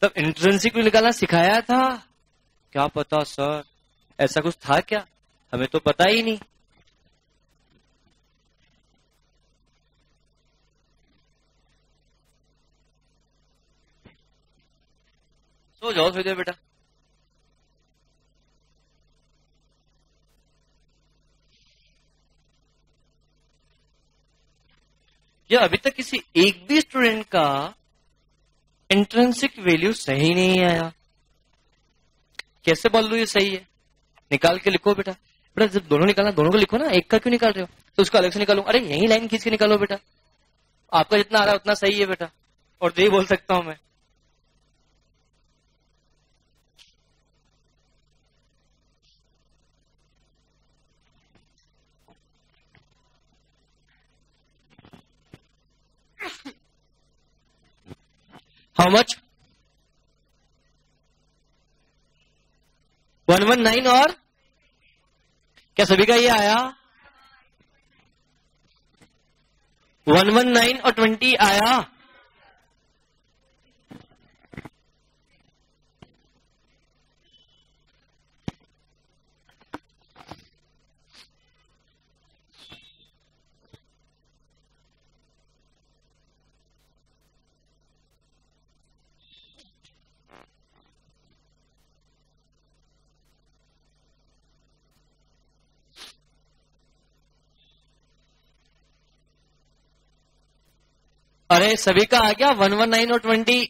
Speaker 1: तब इंट्रिंसिक वैल्यू निकालना सिखाया था। क्या पता सर, ऐसा कुछ था क्या? हमें तो पता ही नहीं। सो जाओ थोड़ी देर बेटा। या अभी तक किसी एक भी स्टूडेंट का इंट्रिंसिक वैल्यू सही नहीं आया? कैसे बोल लू ये सही है? निकाल के लिखो बेटा। बेटा जब दोनों निकालना, दोनों को लिखो ना, एक का क्यों निकाल रहे हो? तो उसका अलग से निकालो। अरे यही लाइन खींच के निकालो बेटा, आपका जितना आ रहा है उतना सही है बेटा। और यही बोल सकता हूं मैं। How much? 119 और क्या सभी का ये आया? 119 और 20 आया? अरे सभी का आ गया 119 और 20।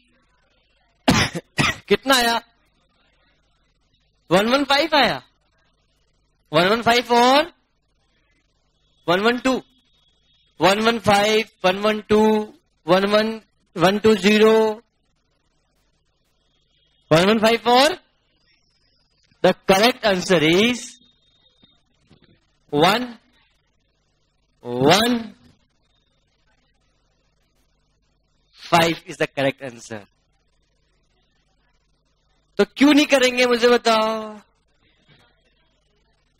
Speaker 1: कितना आया? 115 आया। 115 और 112, 115, 112, 120, 115 और the correct answer is 1, 1, 5 is the correct answer। तो क्यों नहीं करेंगे मुझे बताओ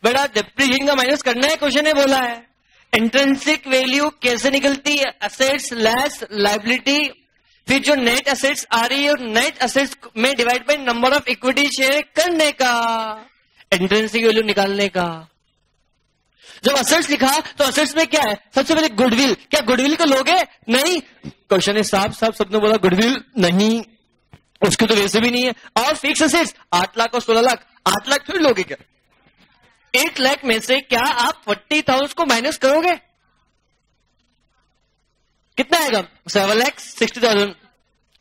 Speaker 1: बेटा? डेप्रिसिएशन का माइनस करना है, क्वेश्चन ने बोला है। इंट्रिंसिक वैल्यू कैसे निकलती है? असेट्स लेस लायबिलिटी, फिर जो नेट असेट्स आ रही है और नेट असेट्स में divide by number of equity share करने का, इंट्रिंसिक वैल्यू निकालने का। जब असेट्स लिखा तो असेट्स में क्या है? सबसे पहले गुडविल। क्या गुडविल को लोगे? नहीं। क्वेश्चन है साहब सबने बोला गुडविल नहीं, उसकी तो वैसे भी नहीं है। और फिक्स असेट्स 8 लाख और 16 लाख, 8 लाख थोड़ी लोगे क्या? 8 लाख में से क्या आप 40,000 को माइनस करोगे? कितना आएगा? 7,60,000,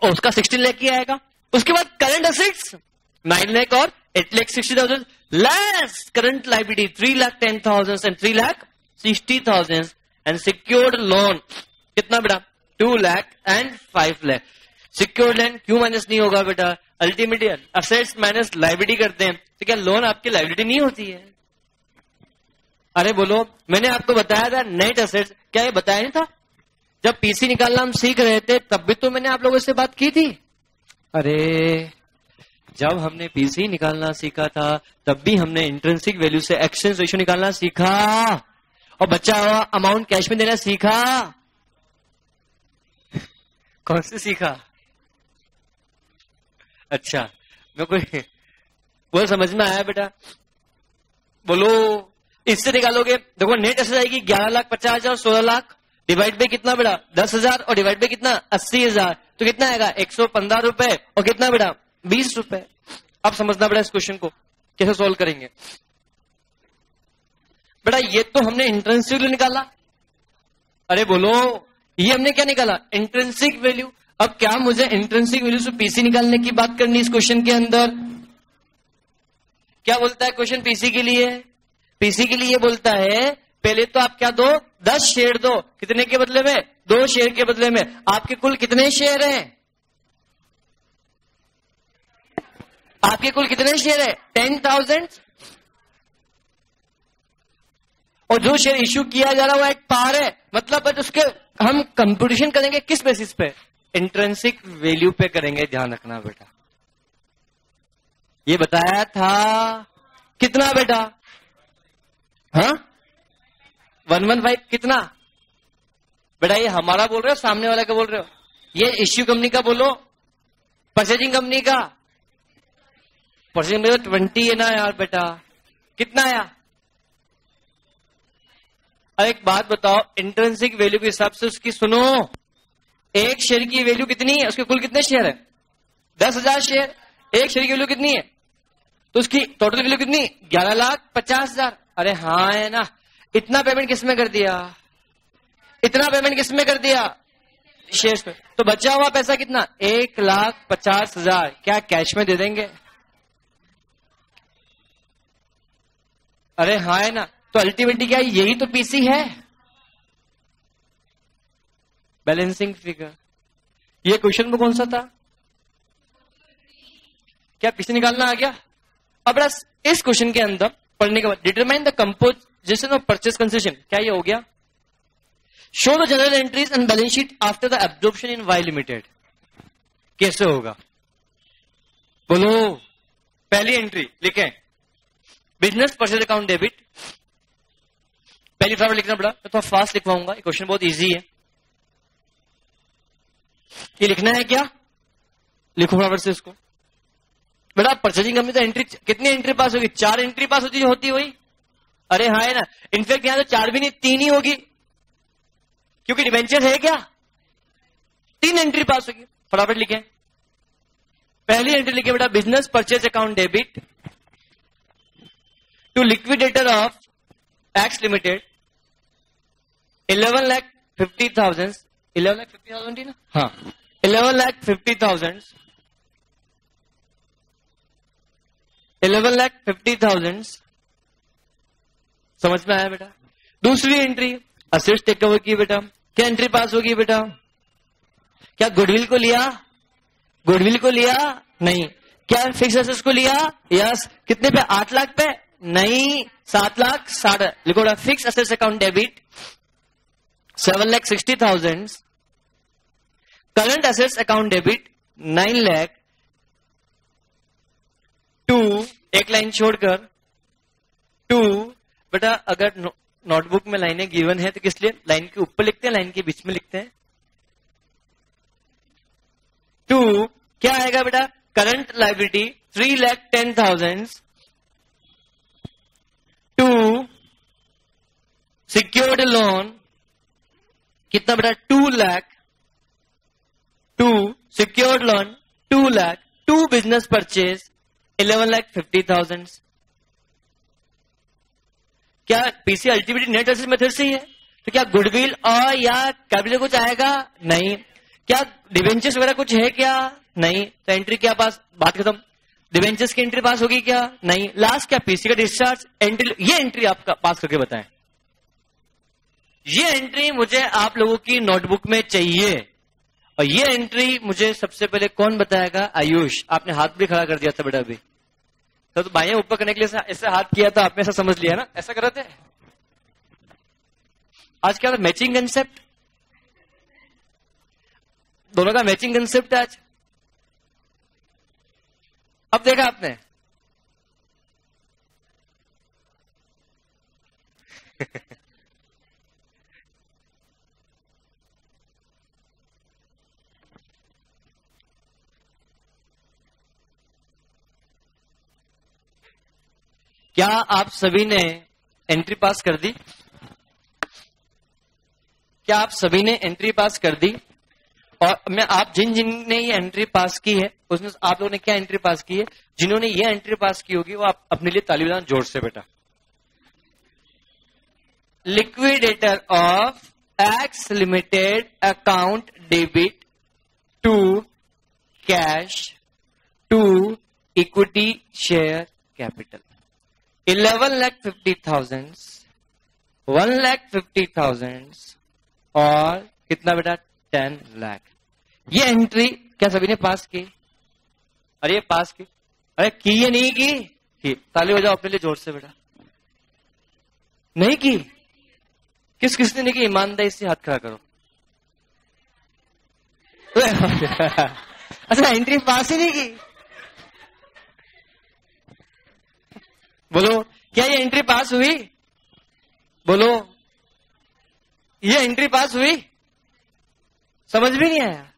Speaker 1: और उसका 16 लाख ही आएगा। उसके बाद करंट असेट्स 9 लाख और 8,60,000 less current liability 3,10,000 and 3,60,000 and secured loan कितना बेटा? 2 lakh and 5 lakh. Secured loan क्यों माइनस नहीं होगा बेटा? अल्टीमेटली असेट्स माइनस लायबिलिटी करते हैं, तो क्या लोन आपकी लायबिलिटी नहीं होती है? अरे बोलो, मैंने आपको बताया था नेट असेट्स, क्या ये बताया नहीं था? जब पीसी निकालना हम सीख रहे थे तब भी तो मैंने आप लोगों से बात की थी। अरे जब हमने पीसी निकालना सीखा था तब भी हमने इंट्रिंसिक वैल्यू से एक्सचेंज रेशियो निकालना सीखा, और बचा हुआ अमाउंट कैश में देना सीखा? कौन से सीखा? अच्छा, मैं कोई वो समझ में आया बेटा? बोलो, इससे निकालोगे, देखो नेट ऐसे जाएगी 11,50,000 16 लाख डिवाइड बाई कितना बेटा? 10,000 और डिवाइड बाई कितना? 80,000, तो कितना आएगा? 115 रुपए और कितना बेटा? 20 रुपए। अब समझना बेटा इस क्वेश्चन को कैसे सोल्व करेंगे। बेटा ये तो हमने इंट्रिंसिक वैल्यू निकाला। अरे बोलो, ये हमने क्या निकाला? Intrinsic value. अब क्या मुझे इंट्रिंसिक वैल्यू से पीसी निकालने की बात करनी इस क्वेश्चन के अंदर? क्या बोलता है क्वेश्चन पीसी के लिए? पीसी के लिए बोलता है पहले तो आप क्या दो? 10 शेयर दो। कितने के बदले में? 2 शेयर के बदले में। आपके कुल कितने शेयर हैं? आपके कुल कितने शेयर है? 10,000। और जो शेयर इश्यू किया जा रहा है वो एक पार है, मतलब उसके हम कंप्यूटेशन करेंगे किस बेसिस पे? इंट्रिंसिक वैल्यू पे करेंगे। ध्यान रखना बेटा, ये बताया था कितना बेटा? हाँ 115 कितना बेटा? ये हमारा बोल रहे हो सामने वाला का बोल रहे हो? ये इश्यू कंपनी का बोलो, परचेजिंग कंपनी का? परचेजिंग में 20 है ना यार बेटा। कितना आया? अब एक बात बताओ, इंट्रिंसिक वैल्यू के हिसाब से उसकी सुनो, एक शेयर की वैल्यू कितनी है? उसके कुल कितने शेयर है? 10,000 शेयर। एक शेयर की वैल्यू कितनी है? तो उसकी टोटल वैल्यू कितनी? 11,50,000। अरे हाँ है ना। इतना पेमेंट किसमें कर दिया? इतना पेमेंट किसमें कर दिया? शेयर्स में। तो बचा हुआ पैसा कितना? 1,50,000। क्या कैश में दे देंगे? अरे हाँ है ना। तो अल्टीमेटली क्या यही तो पीसी है, बैलेंसिंग फिगर। ये क्वेश्चन में कौन सा था? क्या पीसी निकालना आ गया? अब इस क्वेश्चन के अंदर पढ़ने के बाद determine the composition of purchase consideration, क्या ये हो गया? Show the journal entries and balance sheet after the absorption in Y limited. कैसे होगा बोलो? पहली एंट्री लिखें, बिजनेस परचेज अकाउंट डेबिट। पहली फटाफट लिखना पड़ा, मैं थोड़ा फास्ट लिखवाऊंगा, क्वेश्चन बहुत इजी है। ये लिखना है क्या? लिखो फटाफट से इसको बेटा। परचेजिंग कंपनी तो एंट्री कितनी एंट्री पास होगी? 4 एंट्री पास होती हुई। अरे हाँ है ना। इनफैक्ट यहां तो 4 भी नहीं 3 ही होगी, क्योंकि डिवेंचर है क्या? 3 एंट्री पास होगी। फटाफट लिखें, पहली एंट्री लिखे बेटा, business purchase account debit to liquidator of X limited 11,50,000। 11,50,000 थी ना? हाँ 11,50,000। 11,50,000 समझ में आया बेटा? दूसरी एंट्री असेट्स टेक ओवर की बेटा। क्या एंट्री पास होगी बेटा? क्या गुडविल को लिया? गुडविल को लिया नहीं। क्या फिक्स एसेट्स को लिया? यस। कितने पे? 8 लाख पे? नहीं, 7 लाख 60। लिखो बेटा, fixed assets account debit 7,60,000। Current assets account debit 9 lakh. To, एक लाइन छोड़कर 2 बेटा। अगर नोटबुक में लाइनें गिवन है तो किस लिए लाइन के ऊपर लिखते हैं, लाइन के बीच में लिखते हैं? 2 क्या आएगा बेटा? Current liability 3,10,000। 2 सिक्योर्ड लोन कितना बेटा? 2 lakh. 2 secured loan 2 lakh. 2 business purchase 11,50,000। क्या PC ultimately net asset method से ही है? तो क्या गुडविल और या कैपिटल कुछ आएगा? नहीं। क्या डिवेंचर्स वगैरह कुछ है क्या? नहीं। तो एंट्री क्या पास? बात खत्म। डिवेंचर्स की एंट्री पास होगी क्या? नहीं। लास्ट क्या? पीसी का डिस्चार्ज एंट्री। ये एंट्री आपका पास करके बताएं। ये एंट्री मुझे आप लोगों की नोटबुक में चाहिए, और ये एंट्री मुझे सबसे पहले कौन बताएगा? आयुष। आपने हाथ भी खड़ा कर दिया था बेटा अभी, तो बाएं ऊपर करने के लिए ऐसे हाथ किया था आपने, ऐसा समझ लिया ना? ऐसा कर रहे थे। आज क्या मैचिंग कंसेप्ट, दोनों का मैचिंग कंसेप्ट है आज। अब देखा आपने क्या आप सभी ने एंट्री पास कर दी? क्या आप सभी ने एंट्री पास कर दी? और मैं आप जिन जिन ने ये एंट्री पास की है उसमें आप लोगों ने क्या एंट्री पास की है? जिन्होंने ये एंट्री पास की होगी वो आप अपने लिए ताली बजाना जोर से बेटा। Liquidator of X limited account debit to cash to equity share capital 11,50,000, 1,50,000 और कितना बेटा 10 लाख। ये एंट्री क्या सभी ने पास की? अरे पास की? अरे की या नहीं की? ताली बजाओ अपने लिए जोर से बेटा। नहीं की? किस किसने नहीं की? ईमानदारी से हाथ खड़ा करो। अच्छा एंट्री पास ही नहीं की? बोलो क्या ये एंट्री पास हुई? बोलो ये एंट्री पास हुई? समझ भी नहीं आया?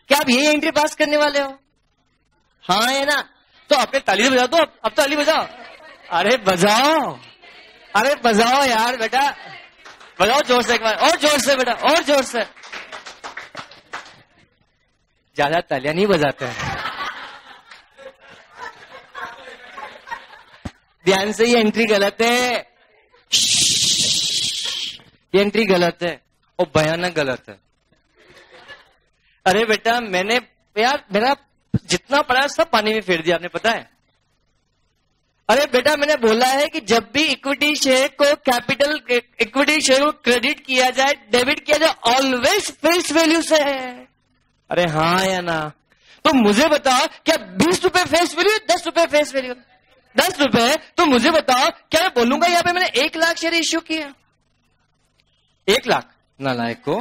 Speaker 1: क्या आप ये एंट्री पास करने वाले हो? हाँ है ना? तो अपने ताली बजा दो। अब ताली बजाओ। अरे बजाओ, अरे बजाओ यार बेटा, बजाओ जोर से एक बार और जोर से बेटा, और जोर से। ज्यादा तालियां नहीं बजाते हैं। ध्यान से, ये एंट्री गलत है, ये एंट्री गलत है और भयानक गलत है। अरे बेटा मैंने यार मेरा जितना पढ़ा सब पानी में फेर दिया, आपने पता है? अरे बेटा मैंने बोला है कि जब भी इक्विटी शेयर को कैपिटल इक्विटी शेयर को क्रेडिट किया जाए, डेबिट किया जाए, ऑलवेज फेस वैल्यू से है। अरे हाँ या ना? तो मुझे बताओ क्या 20 रुपए फेस वैल्यू, 10 रुपए फेस वैल्यू? 10 रुपए। तो मुझे बताओ क्या मैं बोलूंगा यहाँ पे मैंने 1 लाख शेयर इश्यू किया? 1 लाख नालायक को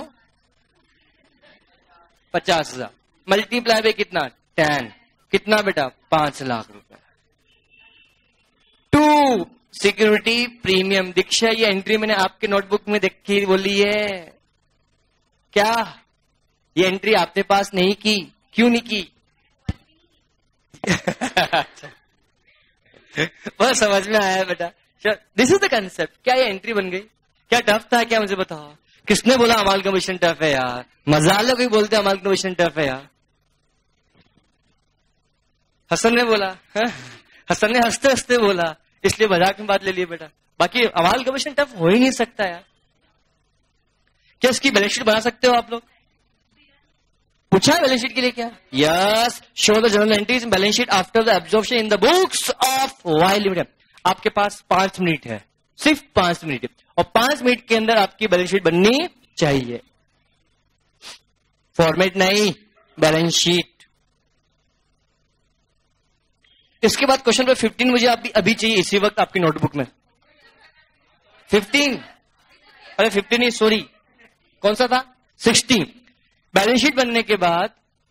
Speaker 1: 50,000 मल्टीप्लाई बाय कितना 10, कितना बेटा 5 लाख रुपए। 2 सिक्योरिटी प्रीमियम। दीक्षा ये एंट्री मैंने आपके नोटबुक में देखी, बोली है क्या? ये एंट्री आपने पास नहीं की? क्यों नहीं की? बस समझ में आया बेटा। This is the concept. क्या ये एंट्री बन गई? क्या टफ था क्या? मुझे बताओ। किसने बोला अमालगमेशन टफ है यार? मजाक कोई बोलते अमालगमेशन टफ है यार? हसन ने बोला है? हसन ने हंसते हंसते बोला, इसलिए मजाक में बात ले लिए बेटा। बाकी अमालगमेशन टफ हो ही नहीं सकता यार। क्या इसकी बैलेंस शीट बना सकते हो आप लोग? पूछा है बैलेंस शीट के लिए क्या? Yes, show the journal entries in balance sheet after the absorption in the books of Y limited. आपके पास 5 मिनट है, सिर्फ 5 मिनट, और 5 मिनट के अंदर आपकी बैलेंस शीट बननी चाहिए। फॉर्मेट नहीं, बैलेंस शीट। इसके बाद क्वेश्चन नंबर 15 मुझे अभी चाहिए इसी वक्त आपकी नोटबुक में। 15, अरे 15 नहीं, सॉरी कौन सा था? 16। बैलेंस शीट बनने के बाद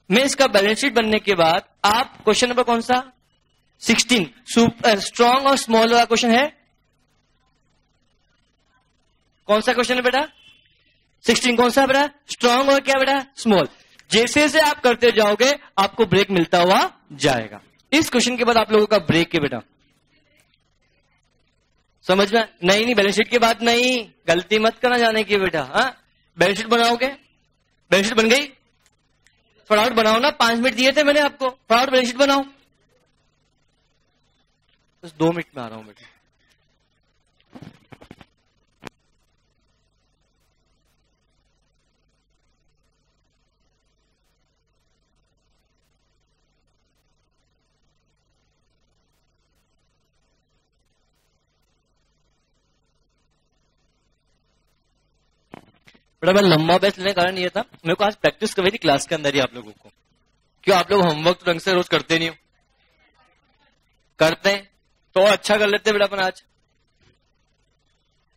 Speaker 1: में, इसका बैलेंस शीट बनने के बाद आप क्वेश्चन नंबर कौन सा? 16 स्ट्रॉन्ग और स्मॉल वाला क्वेश्चन है। कौन सा क्वेश्चन है बेटा? 16 कौन सा बेटा? स्ट्रॉन्ग और क्या बेटा? स्मॉल। जैसे जैसे आप करते जाओगे आपको ब्रेक मिलता हुआ जाएगा। इस क्वेश्चन के बाद आप लोगों का ब्रेक है बेटा, समझ में? नहीं, बैलेंस शीट के बाद नहीं, गलती मत करना जाने की बेटा। हाँ, बैलेंस शीट बनाओगे, बैलेंस शीट बन गई, फटाफट बनाओ ना। 5 मिनट दिए थे मैंने आपको, फटाफट बैलेंस शीट बनाओ। बस 2 मिनट में आ रहा हूं बेटा। बड़ा लंबा बैच लेने का कारण ये था, मेरे को आज प्रैक्टिस करवाई थी क्लास के अंदर ही आप लोगों को। क्यों आप लोग होमवर्क तो ढंग से रोज करते नहीं हो? करते हैं तो अच्छा कर लेते हैं बेटा अपन। आज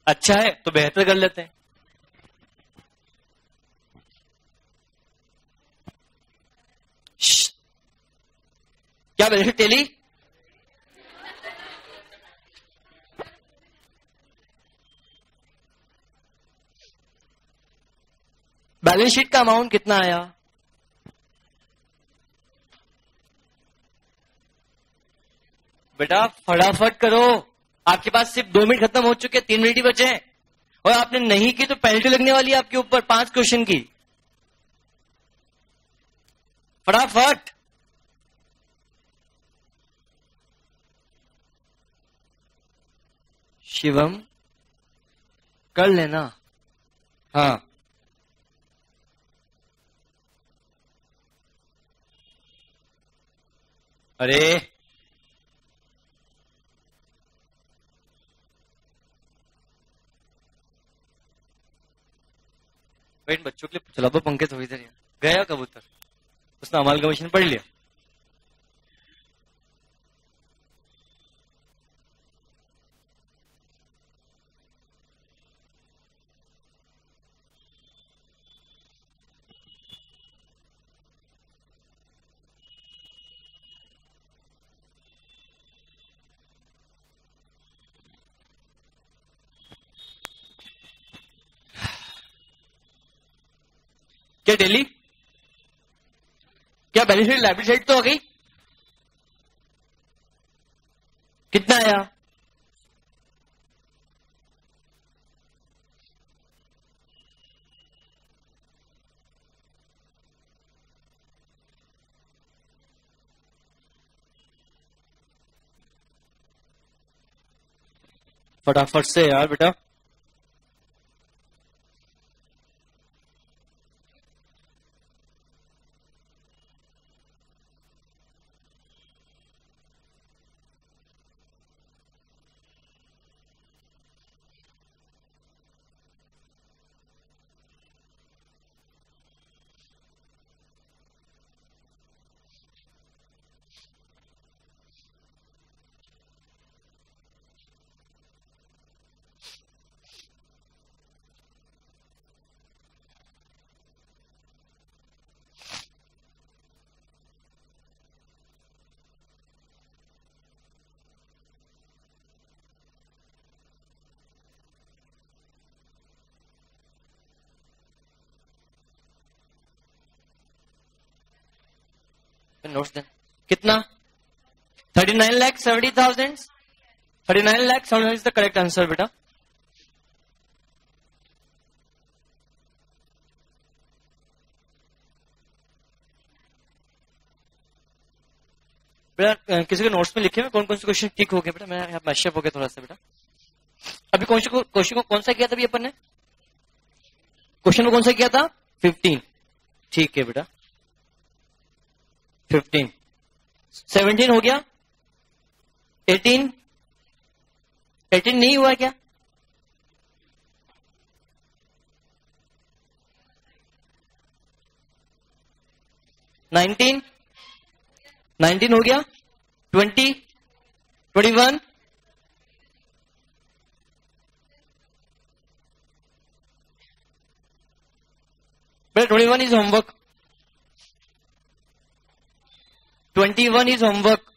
Speaker 1: अच्छा है तो बेहतर कर लेते हैं। क्या balance sheet tally? Balance sheet का अमाउंट कितना आया? बेटा फटाफट करो, आपके पास सिर्फ 2 मिनट खत्म हो चुके, 3 मिनट ही बचे हैं और आपने नहीं की तो पेनल्टी लगने वाली है आपके ऊपर 5 क्वेश्चन की। फटाफट। शिवम कर लेना। हाँ, अरे वेट, बच्चों के लिए चला दो पंखे तो इधर गया कबूतर, उसने अमाल का मिशन पढ़ लिया। क्या डेली, क्या बैलेंस शीट लाइब्रेरी साइड तो आ गई? कितना आया? फटाफट से यार बेटा। नोट्स दें कितना? 39,70,000। 39,70,000 इज द करेक्ट आंसर बेटा। बेटा किसी के नोट्स में लिखे हुए कौन कौन से क्वेश्चन टिक हो गए बेटा? मैं यहाँ मैशअप हो गया थोड़ा सा बेटा। अभी क्वेश्चन को कौन सा किया था अभी अपन ने? क्वेश्चन को कौन सा किया था? 15। ठीक है बेटा, 15। 17 हो गया। 18 नहीं हुआ क्या? नाइनटीन हो गया। 20, 21, बेटा 21 इज होमवर्क। 21 is homework.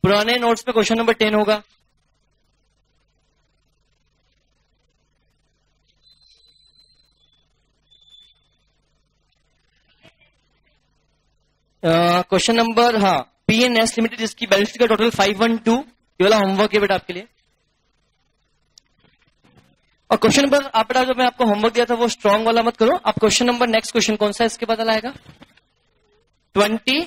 Speaker 1: पुराने नोट्स पे क्वेश्चन नंबर 10 होगा। क्वेश्चन नंबर, हाँ, PNS लिमिटेड जिसकी बैलेंस शीट का टोटल 512, ये वाला होमवर्क है बेटा आपके लिए। और क्वेश्चन नंबर आप बेटा जो मैं आपको होमवर्क दिया था वो स्ट्रॉन्ग वाला मत करो आप। क्वेश्चन नंबर नेक्स्ट क्वेश्चन कौन सा है इसके बाद आएगा? 20।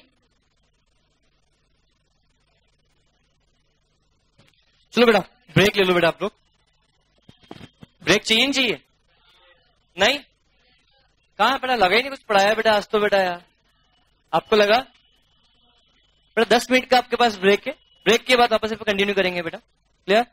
Speaker 1: चलो बेटा ब्रेक ले लो बेटा आप लोग। ब्रेक चाहिए नहीं चाहिए? नहीं, कहां बेटा लगा ही नहीं कुछ पढ़ाया बेटा आज तो बेटा यार। आपको लगा बेटा 10 मिनट का आपके पास ब्रेक है, ब्रेक के बाद वापस कंटिन्यू करेंगे बेटा। क्लियर?